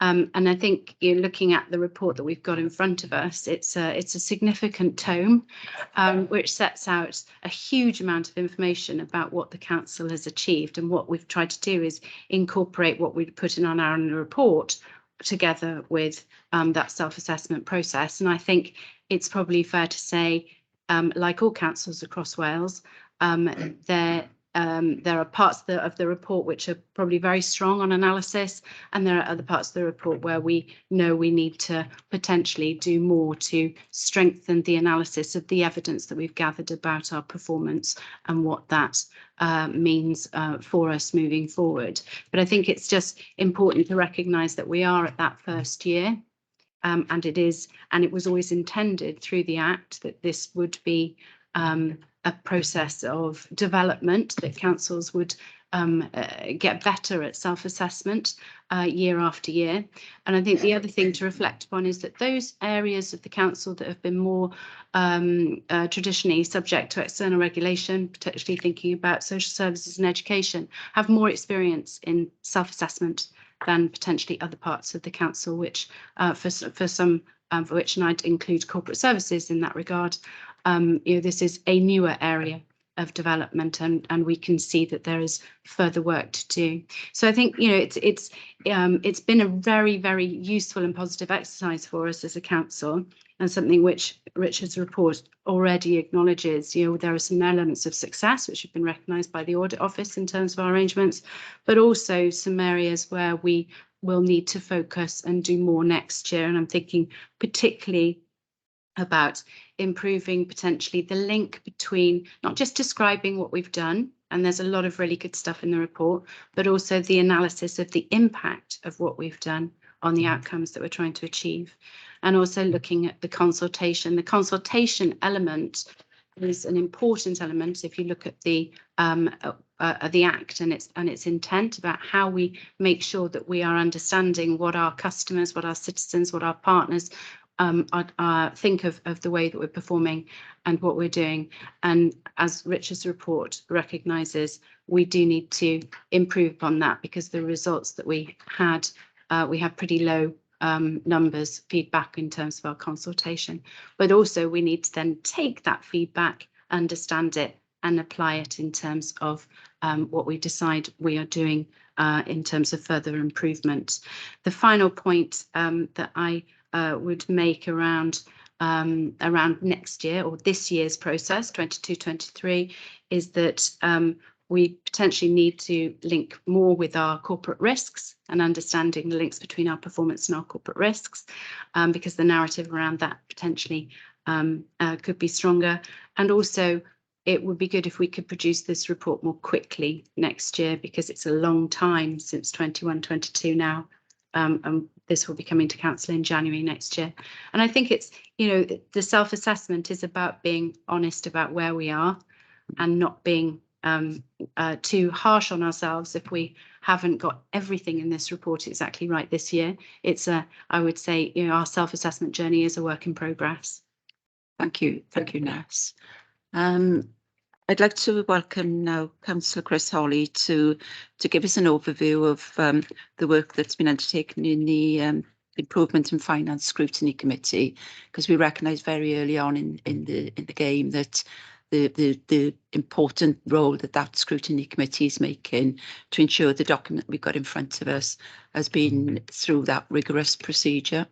And I think you're looking at the report that we've got in front of us. It's a significant tome which sets out a huge amount of information about what the council has achieved. And what we've tried to do is incorporate what we put in on our annual report together with that self-assessment process. And I think it's probably fair to say, like all councils across Wales, there are parts of the report which are probably very strong on analysis, and there are other parts of the report where we know we need to potentially do more to strengthen the analysis of the evidence that we've gathered about our performance and what that means for us moving forward. But I think it's just important to recognise that we are at that first year, and it was always intended through the Act that this would be a process of development, that councils would get better at self-assessment year after year. And I think the other thing to reflect upon is that those areas of the council that have been more traditionally subject to external regulation, particularly thinking about social services and education, have more experience in self-assessment than potentially other parts of the council, which for some for which, and I'd include corporate services in that regard, this is a newer area of development, and we can see that there is further work to do. So I think it's been a very, very useful and positive exercise for us as a council, and something which Richard's report already acknowledges. There are some elements of success which have been recognised by the Audit Office in terms of our arrangements, but also some areas where we will need to focus and do more next year. And I'm thinking particularly about improving potentially the link between not just describing what we've done, and there's a lot of really good stuff in the report, but also the analysis of the impact of what we've done on the outcomes that we're trying to achieve. And also looking at the consultation. The consultation element is an important element if you look at the Act and its intent about how we make sure that we are understanding what our customers, what our citizens, what our partners think of the way that we're performing and what we're doing. And as Richard's report recognises, we do need to improve upon that, because the results that we had pretty low numbers, feedback in terms of our consultation. But also we need to then take that feedback, understand it, and apply it in terms of what we decide we are doing in terms of further improvement. The final point that I would make around next year, or this year's process, 22-23, is that we potentially need to link more with our corporate risks and understanding the links between our performance and our corporate risks, because the narrative around that potentially could be stronger. And also, it would be good if we could produce this report more quickly next year, because it's a long time since 21-22 now. And this will be coming to council in January next year. And I think it's, the self-assessment is about being honest about where we are and not being too harsh on ourselves if we haven't got everything in this report exactly right this year. It's I would say, our self-assessment journey is a work in progress. Thank you, Ness. I'd like to welcome now Councillor Chris Hawley to give us an overview of the work that's been undertaken in the Improvement and Finance Scrutiny Committee, because we recognised very early on in the game that the important role that scrutiny committee is making to ensure the document we've got in front of us has been through that rigorous procedure.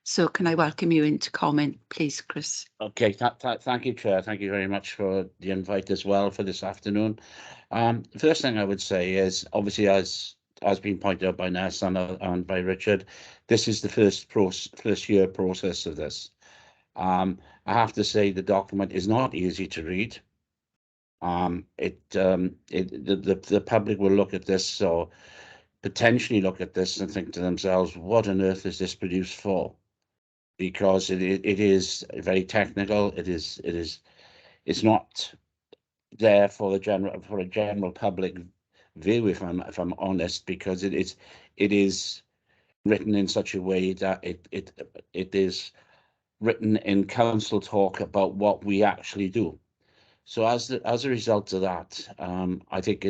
So can I welcome you in to comment, please, Chris? Okay, thank you, Chair. Thank you very much for the invite as well for this afternoon. First thing I would say is, obviously, as been pointed out by Ness and by Richard, this is the first year process of this. I have to say the document is not easy to read. The public will look at this, or potentially look at this and think to themselves, what on earth is this produced for? Because it is very technical. It's not there for a general public view, if I'm honest, because it is written in such a way that it is written in council talk about what we actually do. So as a result of that, I think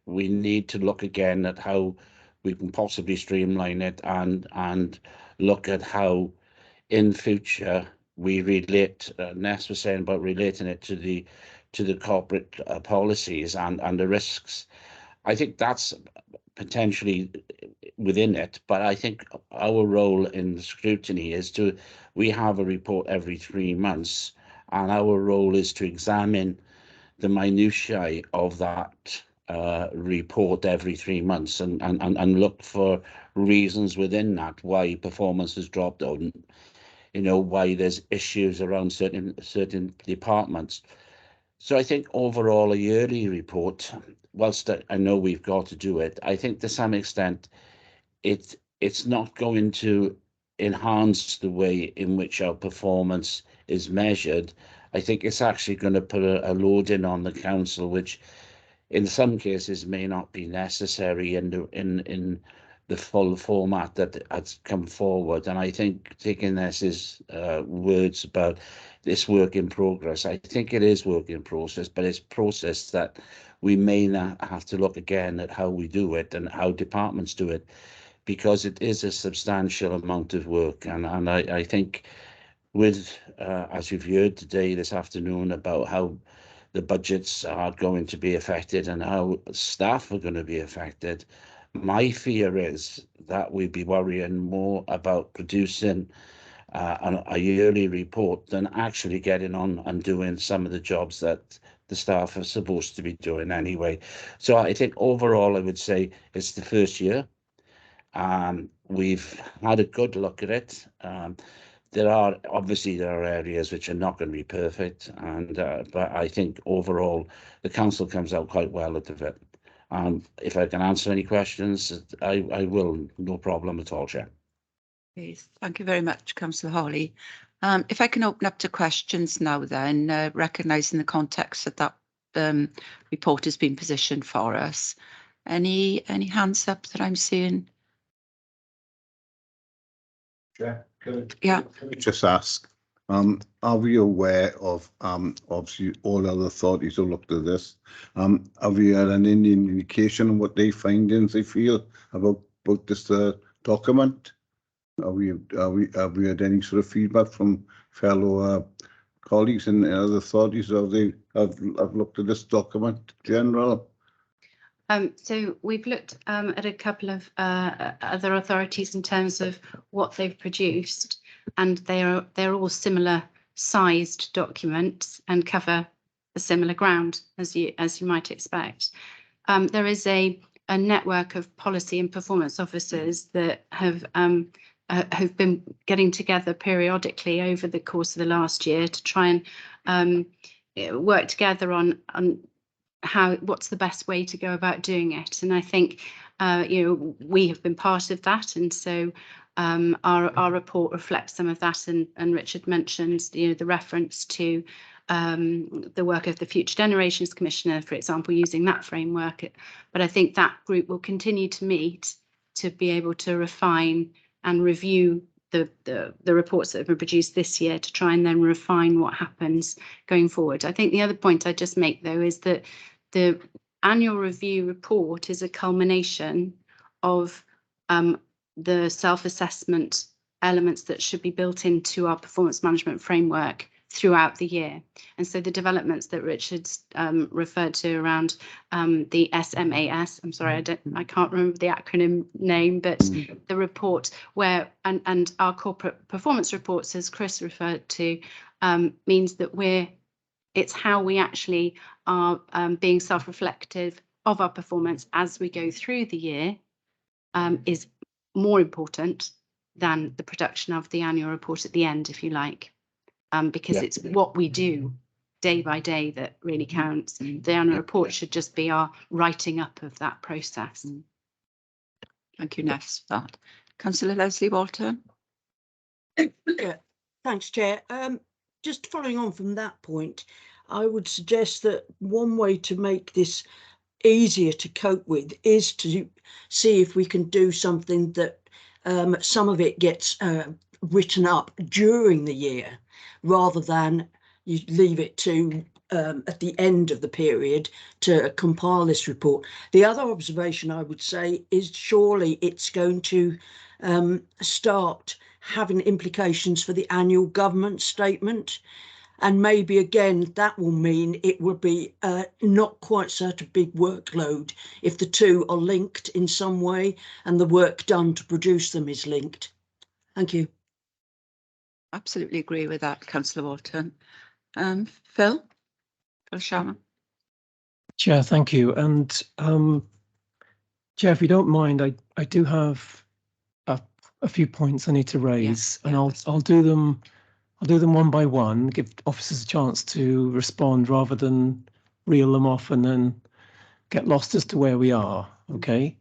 we need to look again at how we can possibly streamline it and look at how in future we relate. Ness was saying about relating it to the corporate policies and the risks. I think that's potentially within it, but I think our role in the scrutiny is we have a report every 3 months, and our role is to examine the minutiae of that report every 3 months and look for reasons within that why performance has dropped on, why there's issues around certain departments. So I think overall a yearly report, whilst I know we've got to do it, I think to some extent it's not going to enhance the way in which our performance is measured. I think it's actually going to put a load in on the council, which in some cases may not be necessary in the full format that has come forward. And I think taking Ness's words about this work in progress, I think it is work in process, but it's process that we may not have to look again at how we do it and how departments do it, because it is a substantial amount of work. And I think with, as you've heard today, this afternoon, about how the budgets are going to be affected and how staff are going to be affected, my fear is that we'd be worrying more about producing a yearly report than actually getting on and doing some of the jobs that the staff are supposed to be doing anyway. So I think overall, I would say it's the first year. We've had a good look at it. There are areas which are not going to be perfect, but I think overall the council comes out quite well out of it. If I can answer any questions, I will, no problem at all, Chair. Okay, thank you very much, Councillor Hawley. If I can open up to questions now then, recognising the context that report has been positioned for us. Any hands up that I'm seeing? Chair, can Yeah. I just ask, are we aware of, obviously all other authorities have looked at this, have we had any indication of what they findings they feel about this document? Have we had any sort of feedback from fellow colleagues and other authorities? They have looked at this document in general? So we've looked at a couple of other authorities in terms of what they've produced, and they're all similar sized documents and cover a similar ground, as you might expect. There is a network of policy and performance officers that have been getting together periodically over the course of the last year to try and work together on what's the best way to go about doing it. And I think we have been part of that, and so Our report reflects some of that, and Richard mentioned, you know, the reference to the work of the Future Generations Commissioner, for example, using that framework. But I think that group will continue to meet to be able to refine and review the reports that have been produced this year to try and then refine what happens going forward. I think the other point I just make, though, is that the annual review report is a culmination of the self-assessment elements that should be built into our performance management framework throughout the year. And so the developments that Richard's referred to around the SMAS, I'm sorry, I can't remember the acronym name, but the report where, and our corporate performance reports, as Chris referred to, means that it's how we actually are being self-reflective of our performance as we go through the year is more important than the production of the annual report at the end, if you like. Because it's what we do day by day that really counts. The annual report should just be our writing up of that process. Thank you, Ness, for that. Councillor Leslie Walton. Yeah, thanks, Chair. Just following on from that point, I would suggest that one way to make this easier to cope with is to see if we can do something that some of it gets written up during the year, rather than you leave it to at the end of the period to compile this report. The other observation I would say is surely it's going to start having implications for the annual government statement. And maybe again, that will mean it will be not quite such a big workload if the two are linked in some way and the work done to produce them is linked. Thank you. Absolutely agree with that, Councillor Walton. Phil Sharman. Chair, thank you. And Chair, if you don't mind, I do have a few points I need to raise, and I'll do them. I'll do them one by one, give officers a chance to respond rather than reel them off and then get lost as to where we are. Okay.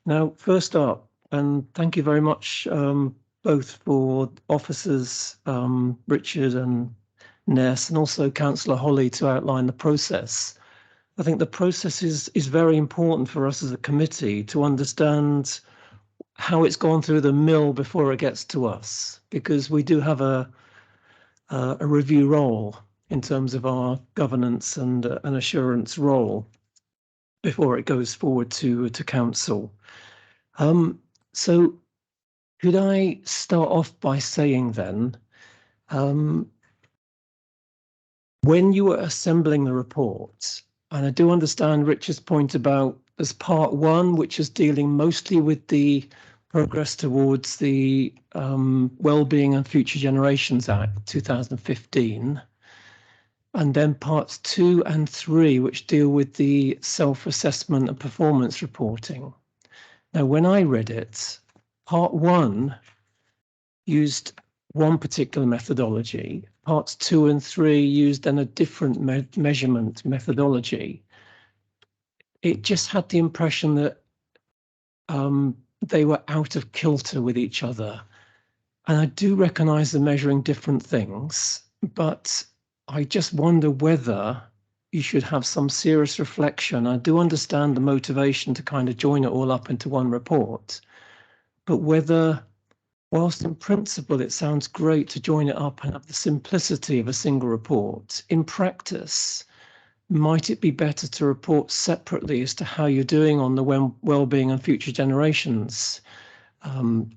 Now, first up, and thank you very much both for officers Richard and Ness, and also Councillor Holly to outline the process. I think the process is very important for us as a committee to understand how it's gone through the mill before it gets to us, because we do have a review role in terms of our governance and an assurance role before it goes forward to council. So could I start off by saying then, when you were assembling the report, and I do understand Richard's point about there's part one, which is dealing mostly with the progress towards the Wellbeing and Future Generations Act 2015, and then parts 2 and 3, which deal with the self-assessment and performance reporting. Now, when I read it, part 1 used one particular methodology, parts 2 and 3 used then a different measurement methodology. It just had the impression that they were out of kilter with each other. And I do recognise they're measuring different things, but I just wonder whether you should have some serious reflection. I do understand the motivation to kind of join it all up into one report, but whether, whilst in principle it sounds great to join it up and have the simplicity of a single report, in practice, might it be better to report separately as to how you're doing on the well-being and future generations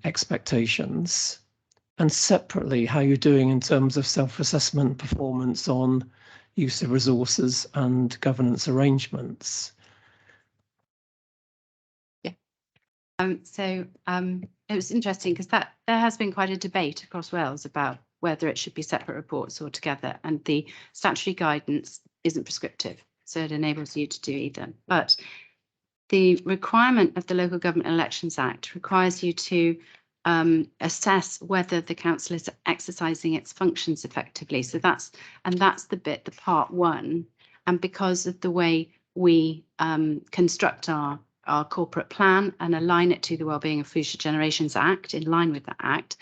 expectations, and separately how you're doing in terms of self-assessment performance on use of resources and governance arrangements? So it was interesting because there has been quite a debate across Wales about whether it should be separate reports altogether, and the statutory guidance isn't prescriptive, so it enables you to do either. But the requirement of the Local Government Elections Act requires you to assess whether the council is exercising its functions effectively. So that's the bit, the part 1. And because of the way we construct our our corporate plan and align it to the Wellbeing of Future Generations Act, in line with that Act,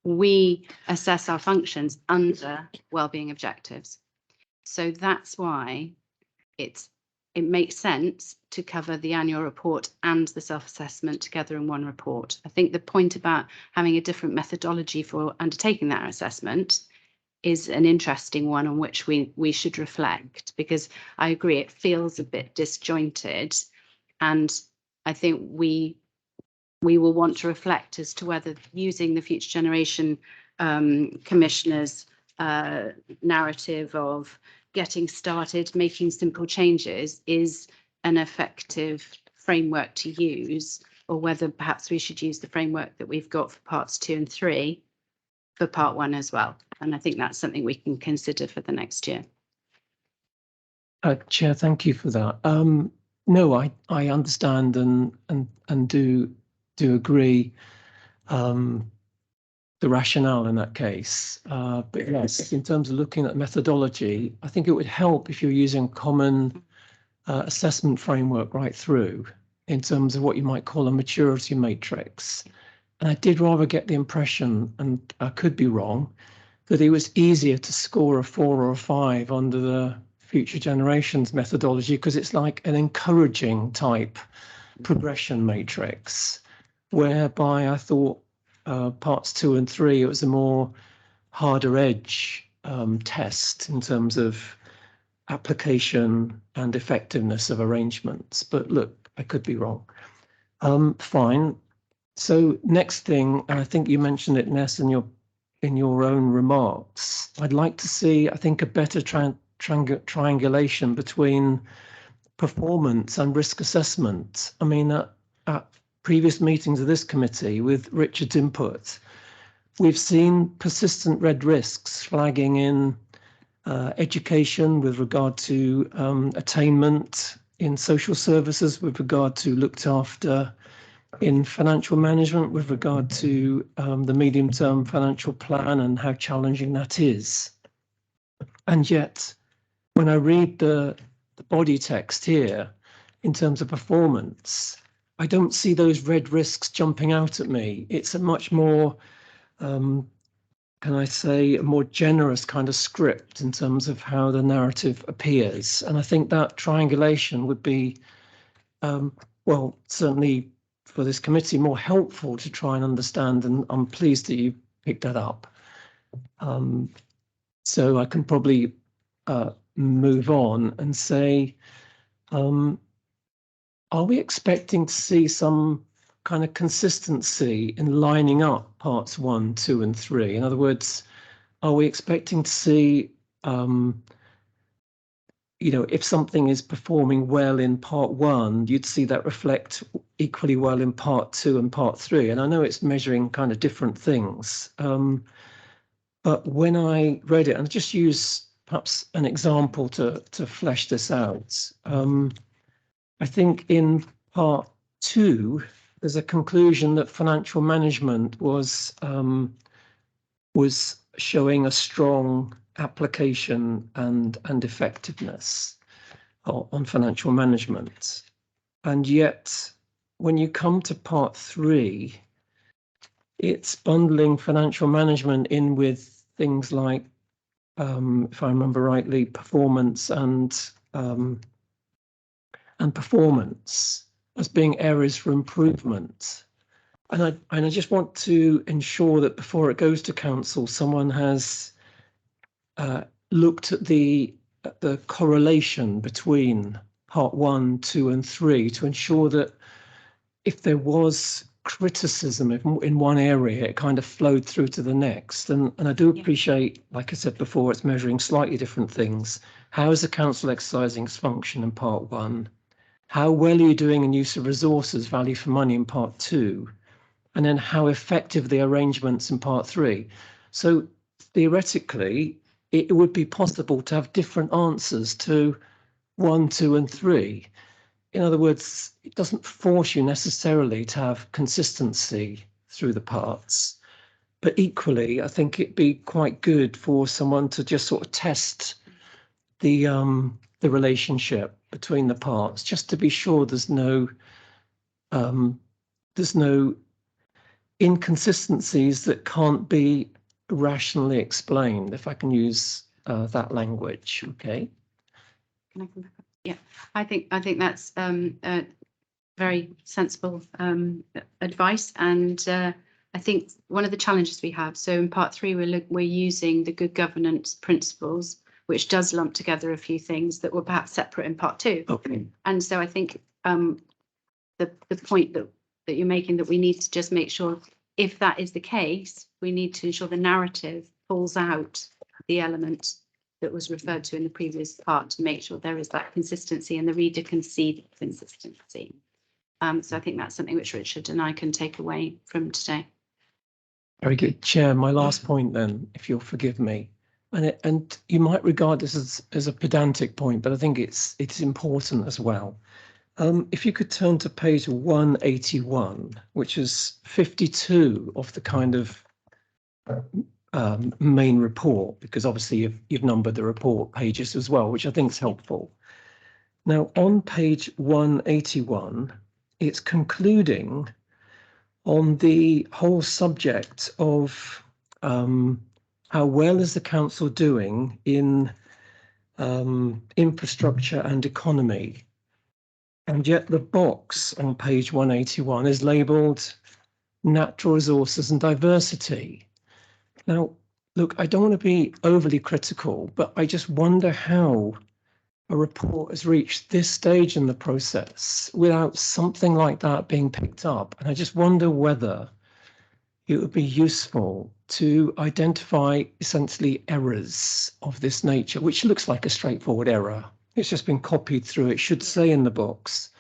we assess our functions under wellbeing objectives. So that's why it makes sense to cover the annual report and the self-assessment together in one report. I think the point about having a different methodology for undertaking that assessment is an interesting one on which we should reflect, because I agree it feels a bit disjointed, and I think we will want to reflect as to whether using the Future Generation Commissioner's narrative of getting started, making simple changes is an effective framework to use, or whether perhaps we should use the framework that we've got for parts 2 and 3 for part 1 as well. And I think that's something we can consider for the next year. Chair, thank you for that. No, I understand and do agree the rationale in that case. But yes, in terms of looking at methodology, I think it would help if you're using a common assessment framework right through, in terms of what you might call a maturity matrix. And I did rather get the impression, and I could be wrong, that it was easier to score a 4 or a 5 under the Future Generations methodology, because it's like an encouraging type progression matrix, whereby I thought parts 2 and 3, it was a more harder edge test in terms of application and effectiveness of arrangements. But look, I could be wrong. Fine. So next thing, and I think you mentioned it, Ness, in your own remarks, I'd like to see, I think, a better triangulation between performance and risk assessment. I mean, at previous meetings of this committee with Richard's input, we've seen persistent red risks flagging in education with regard to attainment, in social services with regard to looked after, in financial management with regard to the medium-term financial plan and how challenging that is. And yet, when I read the body text here, in terms of performance, I don't see those red risks jumping out at me. It's a much more, can I say, a more generous kind of script in terms of how the narrative appears. And I think that triangulation would be, well, certainly for this committee, more helpful to try and understand, and I'm pleased that you picked that up. So I can probably move on and say, are we expecting to see some kind of consistency in lining up parts 1, 2, and 3? In other words, are we expecting to see, you know, if something is performing well in part 1, you'd see that reflect equally well in part 2 and part 3. And I know it's measuring kind of different things. But when I read it, and I just use perhaps an example to flesh this out, I think in part 2, there's a conclusion that financial management was showing a strong application and effectiveness on financial management. And yet, when you come to part 3, it's bundling financial management in with things like, if I remember rightly, performance and performance as being areas for improvement. And I just want to ensure that before it goes to council, someone has looked at the correlation between part 1, 2, and 3 to ensure that if there was criticism in one area, it kind of flowed through to the next. And I do appreciate, like I said before, it's measuring slightly different things. How is the council exercising its function in part 1? How well are you doing in use of resources, value for money in part 2? And then how effective the arrangements in part 3? So theoretically, it would be possible to have different answers to 1, 2, and 3. In other words, it doesn't force you necessarily to have consistency through the parts. But equally, I think it'd be quite good for someone to just sort of test the relationship between the parts, just to be sure there's no there's no inconsistencies that can't be rationally explained, if I can use that language. Okay. Can I come back up? Yeah, I think that's very sensible advice, and I think one of the challenges we have. So in part 3, we're using the good governance principles, which does lump together a few things that were perhaps separate in part 2. Okay. And so I think the point that you're making, that we need to just make sure, if that is the case, we need to ensure the narrative pulls out the element that was referred to in the previous part, to make sure there is that consistency and the reader can see the consistency. So I think that's something which Richard and I can take away from today. Very good. Chair, my last point then, if you'll forgive me, and you might regard this as a pedantic point, but I think it's important as well. If you could turn to page 181, which is 52 of the kind of main report, because obviously you've numbered the report pages as well, which I think is helpful. Now, on page 181, it's concluding on the whole subject of how well is the council doing in infrastructure and economy. And yet the box on page 181 is labelled natural resources and diversity. Now, look, I don't want to be overly critical, but I just wonder how a report has reached this stage in the process without something like that being picked up. And I just wonder whether it would be useful to identify essentially errors of this nature, which looks like a straightforward error. It's just been copied through. It should say in the box,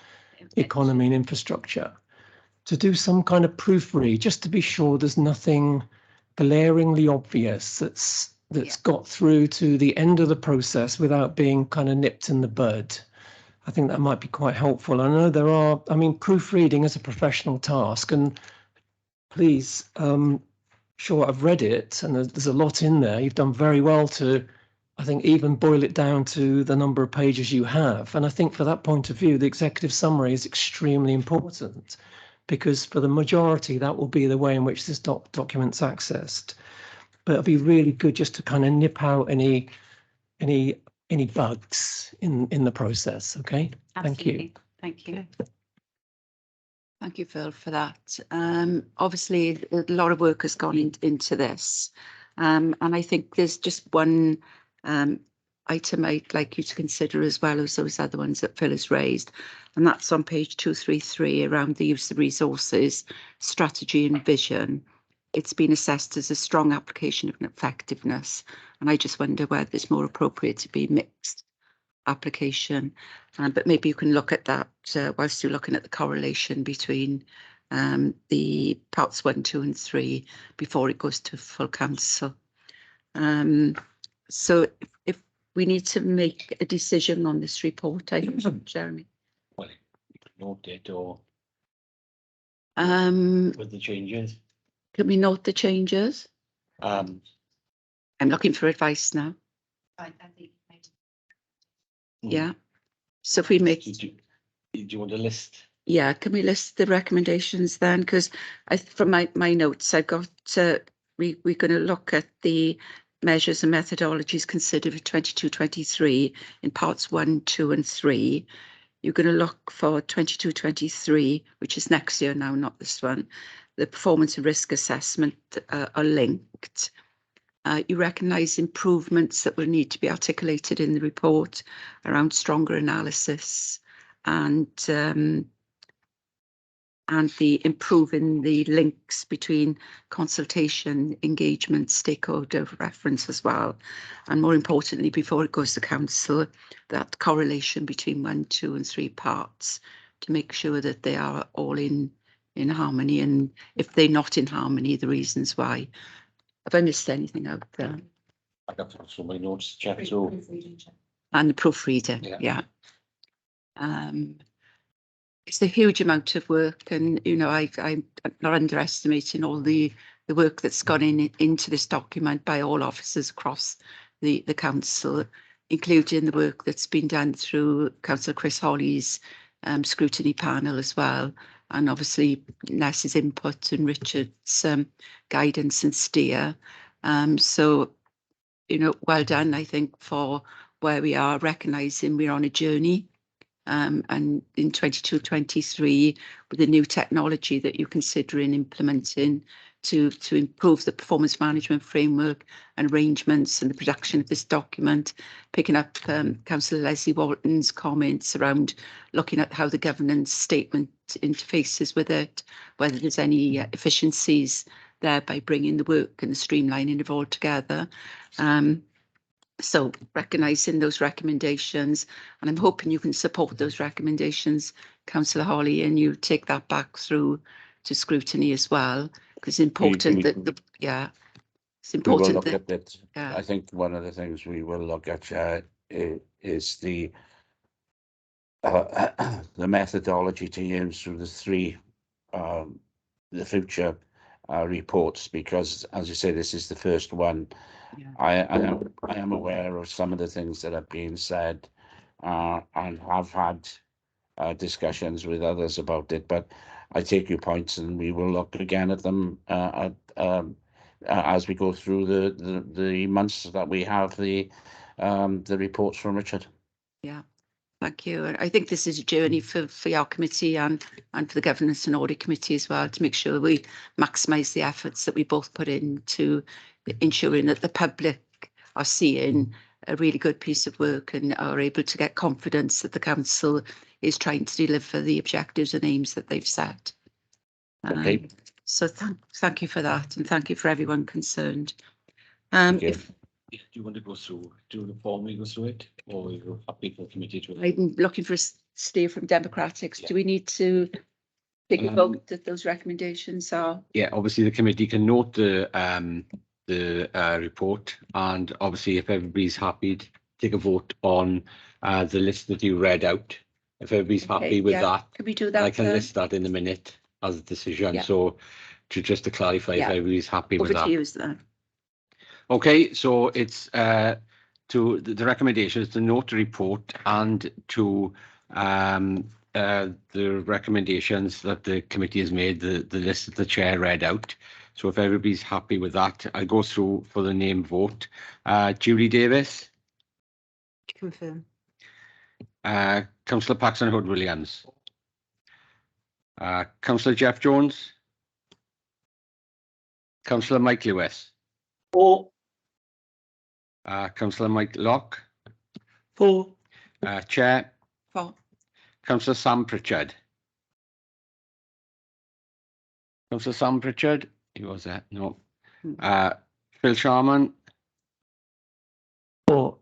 economy and infrastructure, to do some kind of proofread, just to be sure there's nothing glaringly obvious that's got through to the end of the process without being kind of nipped in the bud. I think that might be quite helpful. I know there are, I mean, proofreading is a professional task, and please, sure, I've read it, and there's a lot in there. You've done very well to, I think, even boil it down to the number of pages you have. And I think for that point of view, the executive summary is extremely important, because for the majority, that will be the way in which this document's accessed. But it'll be really good just to kind of nip out any bugs in the process. Okay. Absolutely. Thank you. Thank you. Thank you, Phil, for that. Obviously, a lot of work has gone into this. And I think there's just one item I'd like you to consider, as well as those other ones that Phil has raised. And that's on page 233, around the use of resources, strategy and vision. It's been assessed as a strong application of effectiveness. And I just wonder whether it's more appropriate to be mixed application. But maybe you can look at that whilst you're looking at the correlation between the parts 1, 2 and 3 before it goes to full council. So if we need to make a decision on this report, I think, Jeremy. Well, you can note it, or with the changes. Can we note the changes? I'm looking for advice now. I think. Yeah. So if we make. Do you want a list? Yeah, can we list the recommendations then? Because from my notes, I've got we're going to look at the measures and methodologies considered for 22-23 in parts 1, 2 and 3. You're going to look for 22-23, which is next year now, not this one. The performance and risk assessment are linked. You recognise improvements that will need to be articulated in the report around stronger analysis and the improving the links between consultation, engagement, stakeholder reference as well. And more importantly, before it goes to council, that correlation between 1, 2 and 3 parts to make sure that they are all in harmony. And if they're not in harmony, the reasons why. Have I missed anything out there? I got so many notes to check through. And the proofreader, yeah. It's a huge amount of work, and you know, I'm not underestimating all the work that's gone into this document by all officers across the council, including the work that's been done through Councillor Chris Holly's scrutiny panel as well, and obviously Ness's input and Richard's guidance and steer. So, you know, well done, I think, for where we are, recognising we're on a journey. And in 22-23, with the new technology that you're considering implementing to improve the performance management framework and arrangements and the production of this document, picking up Councillor Leslie Walton's comments around looking at how the governance statement interfaces with it, whether there's any efficiencies there by bringing the work and the streamlining of all together. So recognising those recommendations, and I'm hoping you can support those recommendations, Councillor Holly, and you take that back through to scrutiny as well, because it's important that it's important we will look that, at it. yeah. I think one of the things we will look at is the methodology to use through the three the future reports, because, as you say, this is the first one. Yeah. I am aware of some of the things that have been said, and have had discussions with others about it, but I take your points and we will look again at them as we go through the months that we have the reports from Richard. Yeah. Thank you. I think this is a journey for our committee and for the Governance and Audit Committee as well, to make sure we maximise the efforts that we both put into ensuring that the public are seeing a really good piece of work and are able to get confidence that the council is trying to deliver the objectives and aims that they've set. Okay. So thank you for that, and thank you for everyone concerned. If do you want to go through, do the formally go through it, or you're happy for the committee to? I'm looking for a steer from Democratics. Do we need to take a vote that those recommendations are? Yeah, obviously the committee can note the report, and obviously if everybody's happy, take a vote on the list that you read out. If everybody's happy with that, can we do that? I can list that in a minute as a decision. Yeah. So just to clarify, if everybody's happy with that. Over to you, then. Okay, so it's to the recommendation is to note the report and to the recommendations that the committee has made, the list that the chair read out. So if everybody's happy with that, I'll go through for the name vote. Julie Davis. Confirm. Councillor Paxton Hood Williams. Councillor Jeff Jones. Councillor Mike Lewis. For. Councillor Mike Locke. For. Chair. For. Councillor Sam Pritchard. Councillor Sam Pritchard. He was there. No. Phil Sharman. For.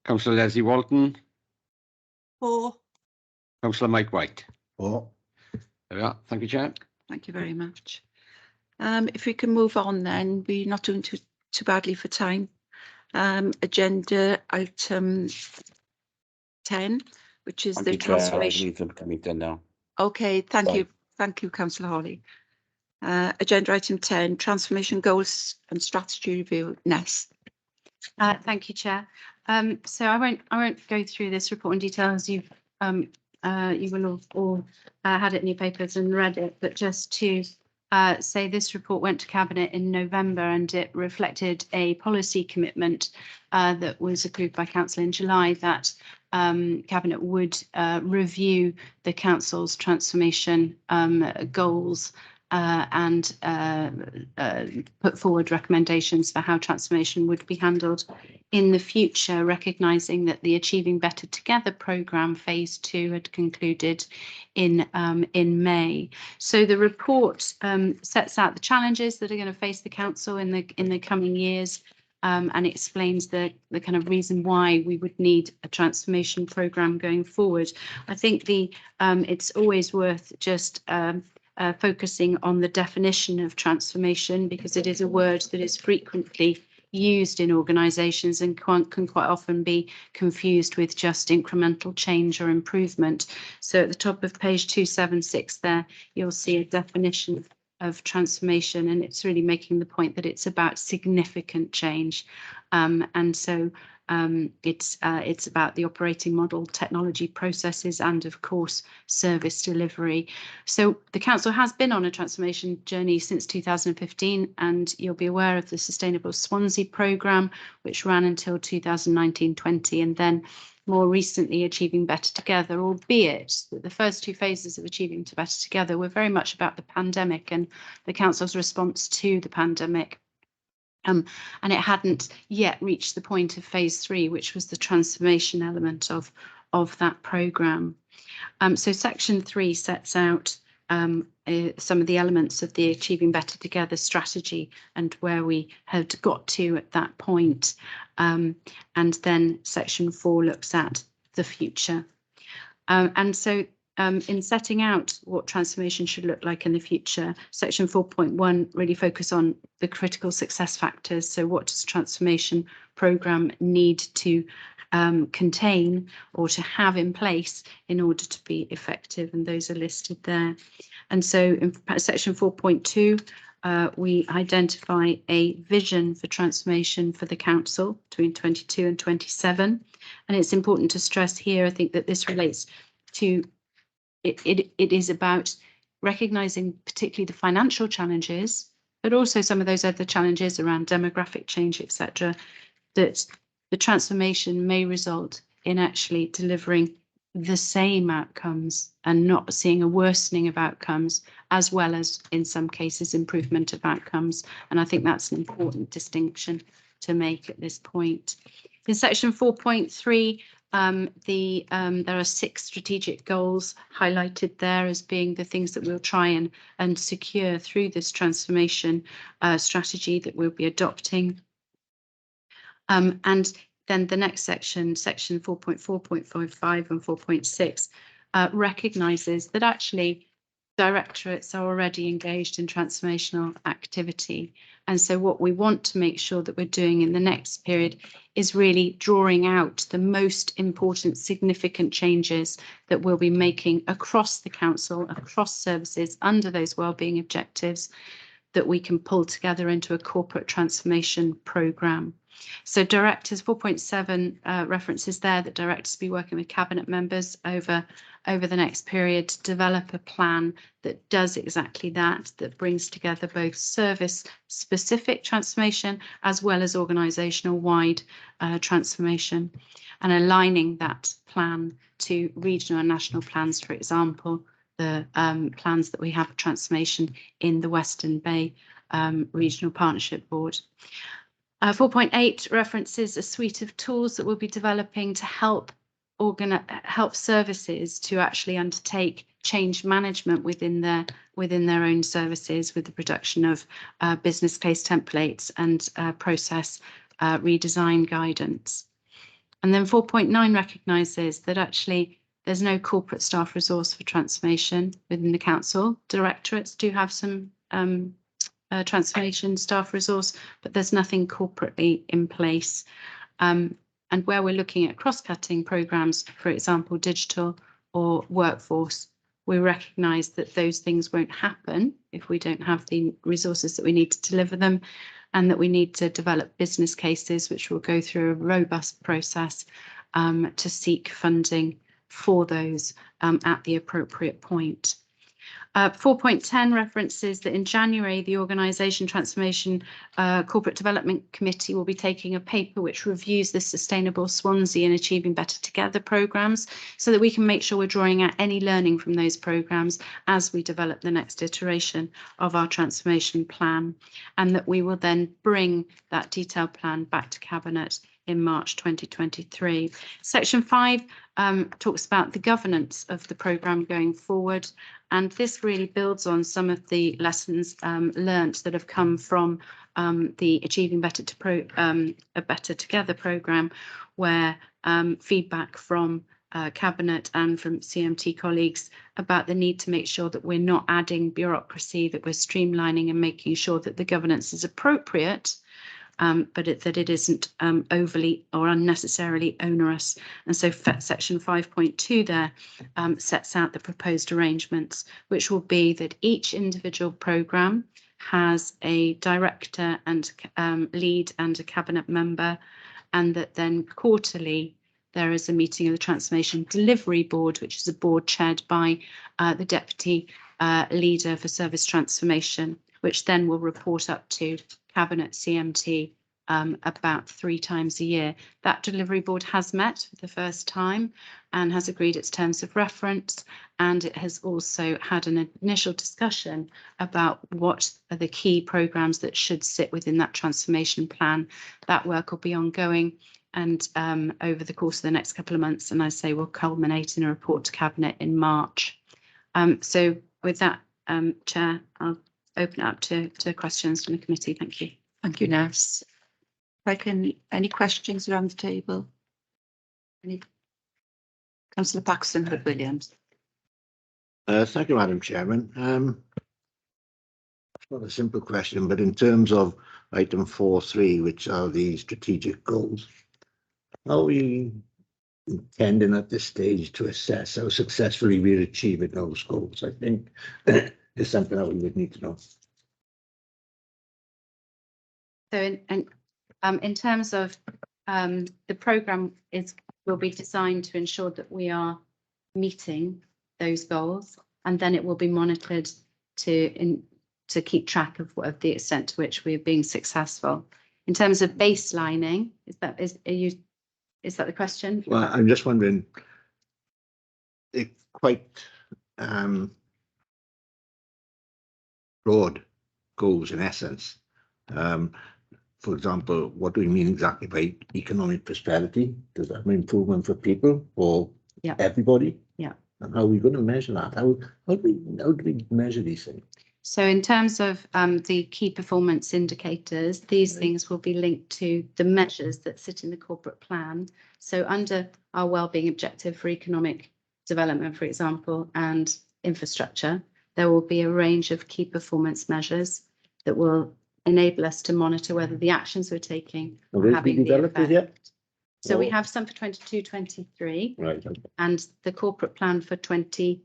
Councillor Leslie Walton. For. Councillor Mike White. For. There we are. Thank you, Chair. Thank you very much. If we can move on, then we're not doing too badly for time. Agenda item 10, which is the transformation. Now. Okay, thank you, Councillor Holly. Agenda item 10, transformation goals and strategy review. Ness. Thank you, Chair. So I won't go through this report in detail, as you will have all had it in your papers and read it, but just to say this report went to Cabinet in November, and it reflected a policy commitment that was approved by Council in July, that Cabinet would review the Council's transformation goals and put forward recommendations for how transformation would be handled in the future, recognising that the Achieving Better Together programme phase 2 had concluded in May. So the report sets out the challenges that are going to face the council in the coming years, and explains the kind of reason why we would need a transformation programme going forward. I think it's always worth just focusing on the definition of transformation, because it is a word that is frequently used in organisations and can quite often be confused with just incremental change or improvement. So at the top of page 276 there, you'll see a definition of transformation, and it's really making the point that it's about significant change. And so It's about the operating model, technology, processes, and of course service delivery. So the council has been on a transformation journey since 2015, and you'll be aware of the Sustainable Swansea programme, which ran until 2019-20, and then more recently Achieving Better Together, albeit that the first two phases of Achieving Better Together were very much about the pandemic and the council's response to the pandemic. And it hadn't yet reached the point of phase 3, which was the transformation element of that programme. So section 3 sets out some of the elements of the Achieving Better Together strategy and where we had got to at that point. And then section 4 looks at the future. And so in setting out what transformation should look like in the future, section 4.1 really focus on the critical success factors. So what does a transformation programme need to contain or to have in place in order to be effective? And those are listed there. And so in section 4.2, we identify a vision for transformation for the council between 22 and 27. And it's important to stress here, I think, that this relates to it is about recognising particularly the financial challenges, but also some of those other challenges around demographic change, etc., that the transformation may result in actually delivering the same outcomes and not seeing a worsening of outcomes, as well as in some cases improvement of outcomes. And I think that's an important distinction to make at this point. In section 4.3, there are 6 strategic goals highlighted there as being the things that we'll try and secure through this transformation strategy that we'll be adopting. And then the next section, section 4.4.55 and 4.6, recognises that actually directorates are already engaged in transformational activity. And so what we want to make sure that we're doing in the next period is really drawing out the most important significant changes that we'll be making across the council, across services under those wellbeing objectives that we can pull together into a corporate transformation programme. So directors, 4.7 references there that directors be working with cabinet members over the next period to develop a plan that does exactly that, that brings together both service specific transformation as well as organisational wide transformation, and aligning that plan to regional and national plans, for example, the plans that we have of transformation in the Western Bay Regional Partnership Board. 4.8 references a suite of tools that we'll be developing to help services to actually undertake change management within their own services, with the production of business case templates and process redesign guidance. And then 4.9 recognises that actually there's no corporate staff resource for transformation within the council. Directorates do have some transformation staff resource, but there's nothing corporately in place. And where we're looking at cross-cutting programmes, for example, digital or workforce, we recognise that those things won't happen if we don't have the resources that we need to deliver them, and that we need to develop business cases which will go through a robust process to seek funding for those at the appropriate point. 4.10 references that in January, the Organisation Transformation Corporate Development Committee will be taking a paper which reviews the Sustainable Swansea and Achieving Better Together programmes, so that we can make sure we're drawing out any learning from those programmes as we develop the next iteration of our transformation plan, and that we will then bring that detailed plan back to Cabinet in March 2023. Section 5 talks about the governance of the programme going forward, and this really builds on some of the lessons learnt that have come from the Achieving Better Together programme, where feedback from Cabinet and from CMT colleagues about the need to make sure that we're not adding bureaucracy, that we're streamlining and making sure that the governance is appropriate, but that it isn't overly or unnecessarily onerous. And so section 5.2 there sets out the proposed arrangements, which will be that each individual programme has a director and lead and a cabinet member, and that then quarterly there is a meeting of the Transformation Delivery Board, which is a board chaired by the Deputy Leader for Service Transformation, which then will report up to Cabinet CMT about 3 times a year. That delivery board has met for the first time and has agreed its terms of reference, and it has also had an initial discussion about what are the key programmes that should sit within that transformation plan. That work will be ongoing and over the course of the next couple of months, and I say will culminate in a report to Cabinet in March. So with that, Chair, I'll open it up to questions from the committee. Thank you. Thank you, Ness. Any questions around the table? Councillor Paxton Hood-Williams. Thank you, Madam Chairman. It's not a simple question, but in terms of item 4.3, which are the strategic goals, are we intending at this stage to assess how successfully we're achieving those goals? I think is something that we would need to know. So in terms of the programme will be designed to ensure that we are meeting those goals, and then it will be monitored to keep track of the extent to which we're being successful. In terms of baselining, is that the question? Well, I'm just wondering, it's quite broad goals in essence. For example, what do we mean exactly by economic prosperity? Does that mean improvement for people or everybody? Yeah. And how are we going to measure that? How do we measure these things? So in terms of the key performance indicators, these things will be linked to the measures that sit in the corporate plan. So under our wellbeing objective for economic development, for example, and infrastructure, there will be a range of key performance measures that will enable us to monitor whether the actions we're taking are having the effect. Yet? So we have some for 22-23, right? Okay. And the corporate plan for 23-28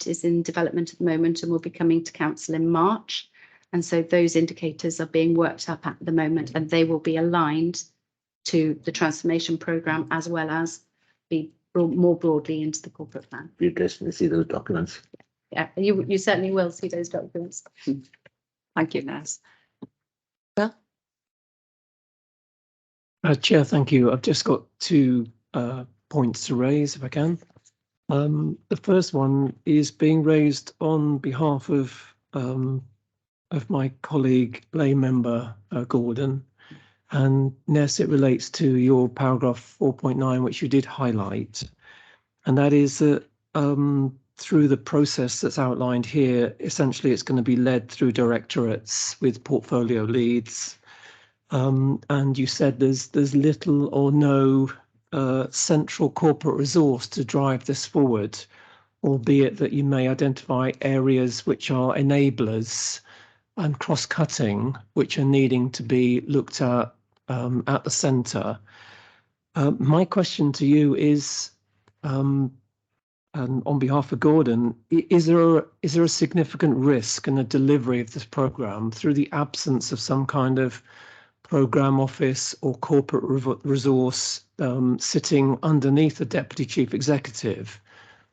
is in development at the moment and will be coming to council in March. And so those indicators are being worked up at the moment, and they will be aligned to the transformation programme as well as be brought more broadly into the corporate plan. Be interesting to see those documents. Yeah, you certainly will see those documents. Thank you, Naz. Well, Chair, thank you. I've just got 2 points to raise, if I can. The first one is being raised on behalf of my colleague, lay member Gordon, and Ness, it relates to your paragraph 4.9, which you did highlight, and that is that through the process that's outlined here, essentially it's going to be led through directorates with portfolio leads. And you said there's little or no central corporate resource to drive this forward, albeit that you may identify areas which are enablers and cross-cutting, which are needing to be looked at the centre. My question to you is, and on behalf of Gordon, is there a significant risk in the delivery of this programme through the absence of some kind of programme office or corporate resource sitting underneath the Deputy Chief Executive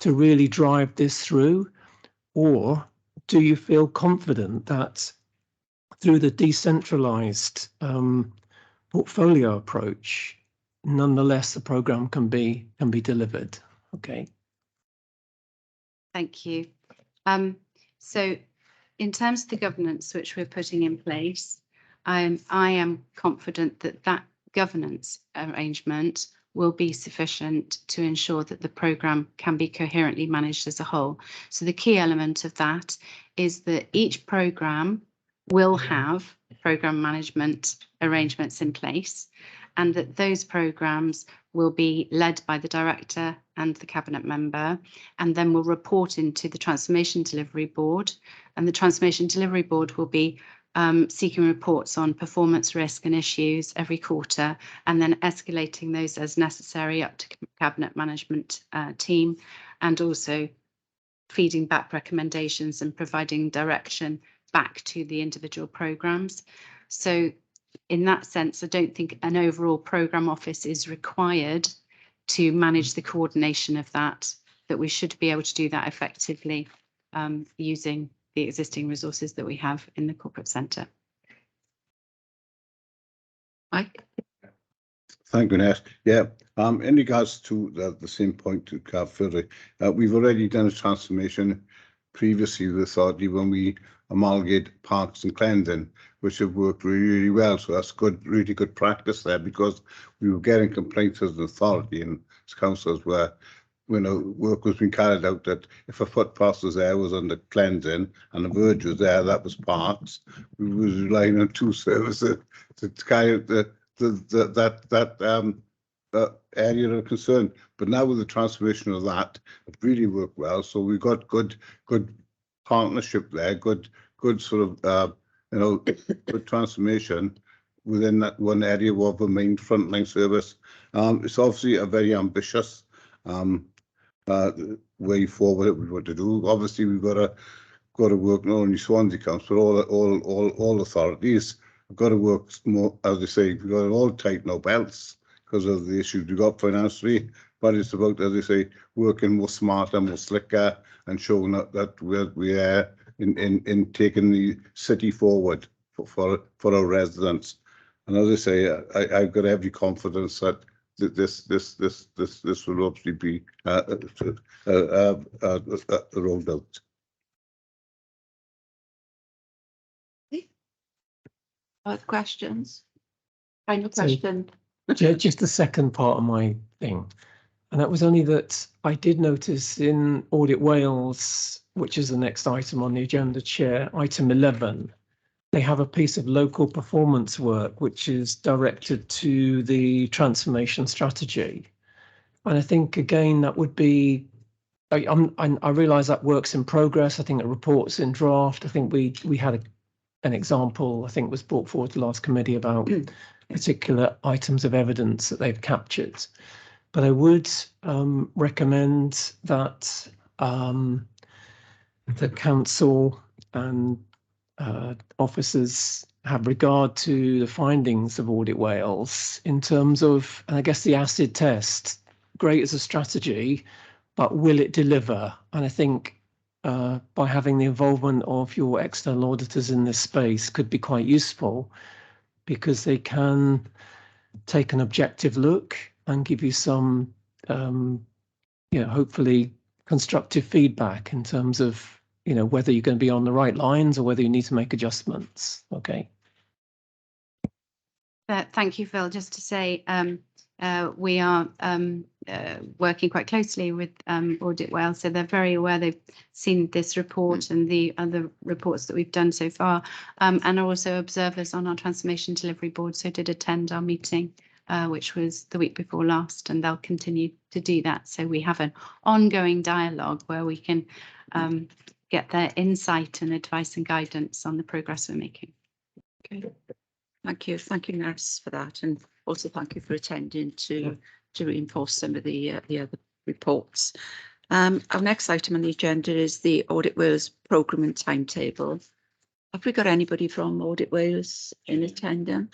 to really drive this through? Or do you feel confident that through the decentralised portfolio approach, nonetheless the programme can be delivered? Okay. Thank you. So in terms of the governance which we're putting in place, I am confident that that governance arrangement will be sufficient to ensure that the programme can be coherently managed as a whole. So the key element of that is that each programme will have programme management arrangements in place, and that those programmes will be led by the director and the cabinet member, and then will report into the Transformation Delivery Board. And the Transformation Delivery Board will be seeking reports on performance risk and issues every quarter, and then escalating those as necessary up to cabinet management team, and also feeding back recommendations and providing direction back to the individual programmes. So in that sense, I don't think an overall programme office is required to manage the coordination of that, that we should be able to do that effectively using the existing resources that we have in the corporate centre. Mike? Thank you, Ness. Yeah, in regards to the same point to Cav further, we've already done a transformation previously with authority when we amalgamated parks and cleansing, which have worked really, really well. So that's good, really good practice there, because we were getting complaints as an authority and as councillors where, you know, work was being carried out that if a footpath was there, was under cleansing, and the verge was there, that was parks. We was relying on two services to carry out that area of concern. But now with the transformation of that, it really worked well. So we've got good partnership there, good sort of you know, good transformation within that one area of the main frontline service. It's obviously a very ambitious way forward that we want to do. Obviously, we've got to work not only Swansea Council, but all authorities. We've got to work more, as they say, we've got to all tighten our belts because of the issues we've got financially. But it's about, as they say, working more smarter, more slicker, and showing that we are in taking the city forward for our residents. And as I say, I've got every confidence that this will obviously be rolled out. Other questions? Final So- question. Just the second part of my thing, and that was only that I did notice in Audit Wales, which is the next item on the agenda, Chair, item 11, they have a piece of local performance work which is directed to the transformation strategy. And I think, again, that would be, I realise that work's in progress. I think the report's in draft. I think we had an example, I think was brought forward to the last committee about particular items of evidence that they've captured. But I would recommend that the council and officers have regard to the findings of Audit Wales in terms of, and I guess, the acid test. Great as a strategy, but will it deliver? And I think by having the involvement of your external auditors in this space could be quite useful, because they can take an objective look and give you some, hopefully constructive feedback in terms of, whether you're going to be on the right lines or whether you need to make adjustments. Okay. Thank you, Phil. Just to say, we are working quite closely with Audit Wales, so they're very aware. They've seen this report and the other reports that we've done so far, and are also observers on our Transformation Delivery Board, so did attend our meeting, which was the week before last, and they'll continue to do that. So we have an ongoing dialogue where we can get their insight and advice and guidance on the progress we're making. Okay. Thank you, Nurse, for that, and also thank you for attending to reinforce some of the other reports. Our next item on the agenda is the Audit Wales programme and timetable. Have we got anybody from Audit Wales in attendance?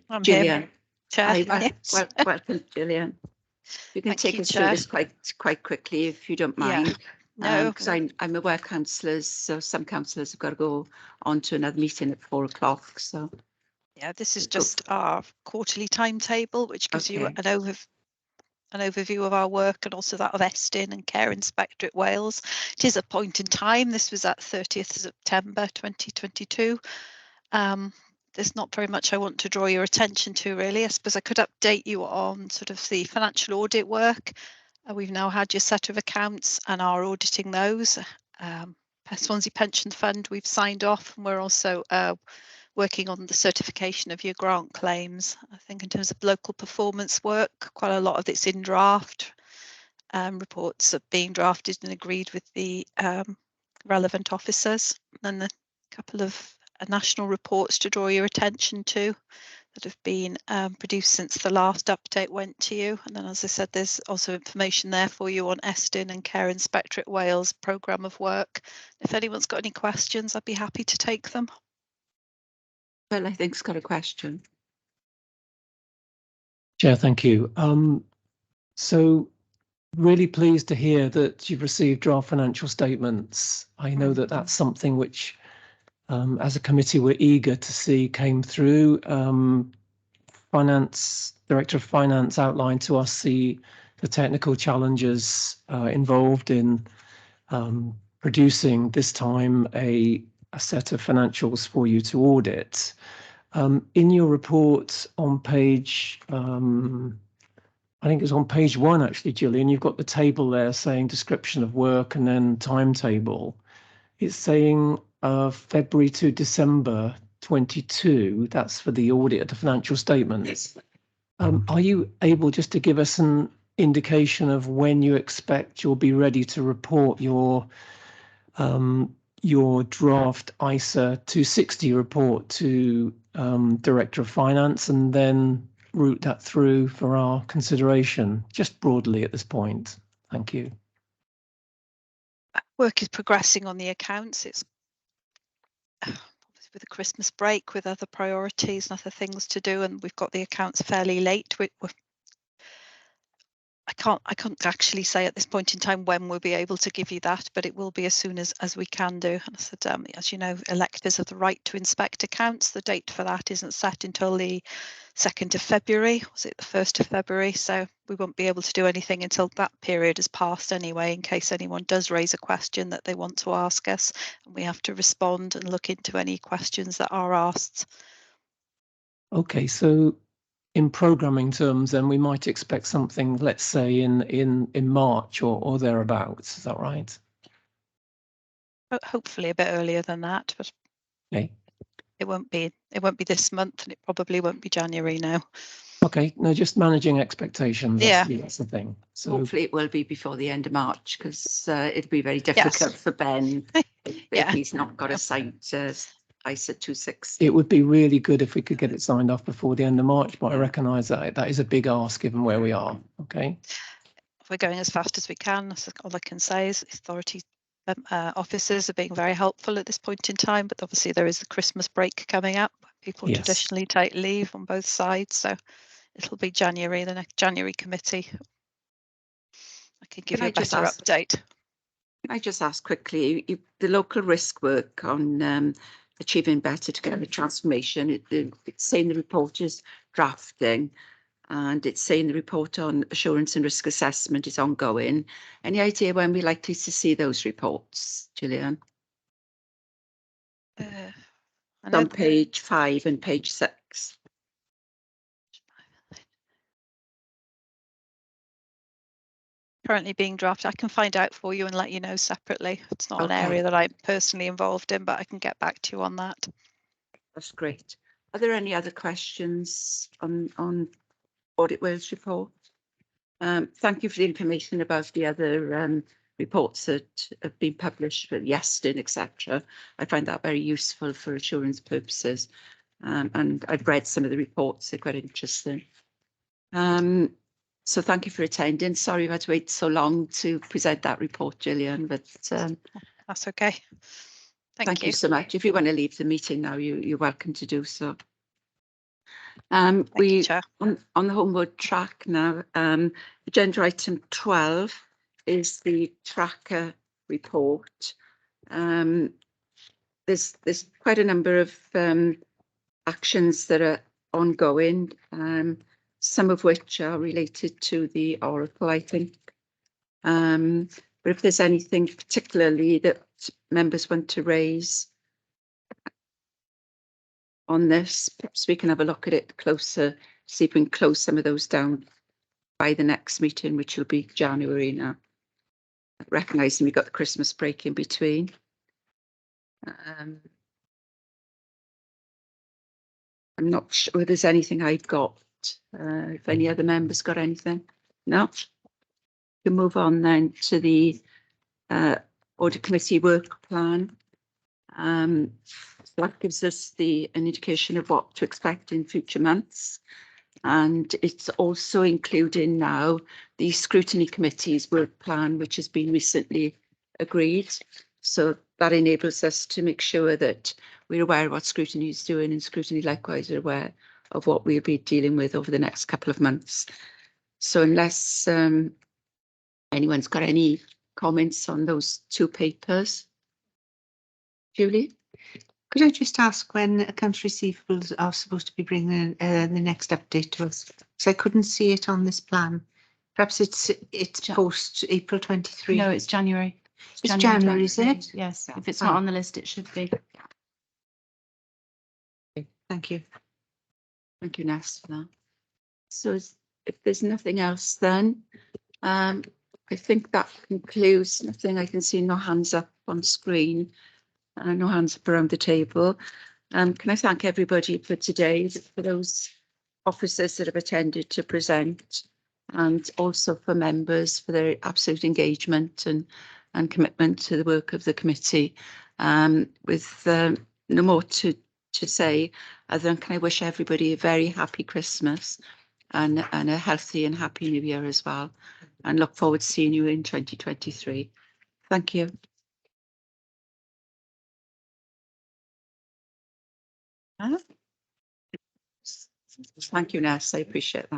I'm Gillian. here, Chair. Yes. Welcome, Gillian. You can take us through this quite quickly, if you don't mind. No, because I'm aware councillors, so some councillors have got to go on to another meeting at 4 o'clock. So yeah, this is just our quarterly timetable, which gives you an overview of our work, and also that of Estyn and Care Inspectorate Wales. It is a point in time. This was at 30th September 2022. There's not very much I want to draw your attention to, really. I suppose I could update you on sort of the financial audit work. We've now had your set of accounts and are auditing those. Swansea Pension Fund we've signed off, and we're also working on the certification of your grant claims. I think in terms of local performance work, quite a lot of it's in draft. Reports are being drafted and agreed with the relevant officers, and a couple of national reports to draw your attention to that have been produced since the last update went to you. And then, as I said, there's also information there for you on Estyn and Care Inspectorate Wales programme of work. If anyone's got any questions, I'd be happy to take them. Well, I think's got a question. Chair, thank you. So really pleased to hear that you've received draft financial statements. I know that that's something which, as a committee, we're eager to see came through. Director of Finance outlined to us the technical challenges involved in producing this time a set of financials for you to audit. In your report on page, I think it's on page 1 actually, Gillian, you've got the table there saying description of work and then timetable. It's saying February to December 22, that's for the audit of the financial statements. Are you able just to give us an indication of when you expect you'll be ready to report your draft ISA 260 report to Director of Finance and then route that through for our consideration, just broadly at this point? Thank you. Work is progressing on the accounts. It's with the Christmas break, with other priorities and other things to do, and we've got the accounts fairly late. I can't actually say at this point in time when we'll be able to give you that, but it will be as soon as we can do. And I said, as you know, electors have the right to inspect accounts. The date for that isn't set until the 2nd of February. Was it the 1st of February? So we won't be able to do anything until that period has passed anyway, in case anyone does raise a question that they want to ask us, and we have to respond and look into any questions that are asked. Okay, so in programming terms, then we might expect something, let's say in March or thereabouts. Is that right? Hopefully a bit earlier than that, but okay. It won't be this month, and it probably won't be January now. Okay, no, just managing expectations. That's the thing. So hopefully it will be before the end of March, because it'll be very difficult for Ben if he's not got a site ISA 260. It would be really good if we could get it signed off before the end of March, but I recognise that is a big ask given where we are. Okay. We're going as fast as we can. That's all I can say is authority officers are being very helpful at this point in time, but obviously there is the Christmas break coming up. People traditionally take leave on both sides, so it'll be January, the next January committee. I can give you a better update. Can I just ask quickly, the local risk work on achieving better together transformation, it's saying the report is drafting, and it's saying the report on assurance and risk assessment is ongoing. Any idea when we're likely to see those reports, Gillian? On page 5 and page 6. Currently being drafted. I can find out for you and let you know separately. It's not an area that I'm personally involved in, but I can get back to you on that. That's great. Are there any other questions on Audit Wales report? Thank you for the information about the other reports that have been published for Yeston, etc. I find that very useful for assurance purposes. And I've read some of the reports, they're quite interesting. So thank you for attending. Sorry I've had to wait so long to present that report, Gillian, but that's okay. Thank you so much. If you want to leave the meeting now, you're welcome to do so. On the homeward track now, agenda item 12 is the tracker report. There's quite a number of actions that are ongoing, some of which are related to the Oracle, I think. But if there's anything particularly that members want to raise on this, perhaps we can have a look at it closer, see if we can close some of those down by the next meeting, which will be January now. Recognising we've got the Christmas break in between. I'm not sure there's anything I've got. If any other members got anything? No? We can move on then to the Audit Committee work plan. So that gives us an indication of what to expect in future months. And it's also including now the Scrutiny Committee's work plan, which has been recently agreed. So that enables us to make sure that we're aware of what scrutiny is doing, and scrutiny likewise are aware of what we'll be dealing with over the next couple of months. So unless anyone's got any comments on those two papers. Julie? Could I just ask when accounts receivables are supposed to be bringing the next update to us? Because I couldn't see it on this plan. Perhaps it's post April 23. No, it's January. It's January, is it? Yes, if it's not on the list, it should be. Thank you. Thank you, Ness, for that. So if there's nothing else, then I think that concludes. Nothing I can see, no hands up on screen, no hands up around the table. Can I thank everybody for today, for those officers that have attended to present, and also for members for their absolute engagement and commitment to the work of the committee. With no more to say other than can I wish everybody a very happy Christmas and a healthy and happy New Year as well, and look forward to seeing you in 2023. Thank you. Thank you, Ness. I appreciate that.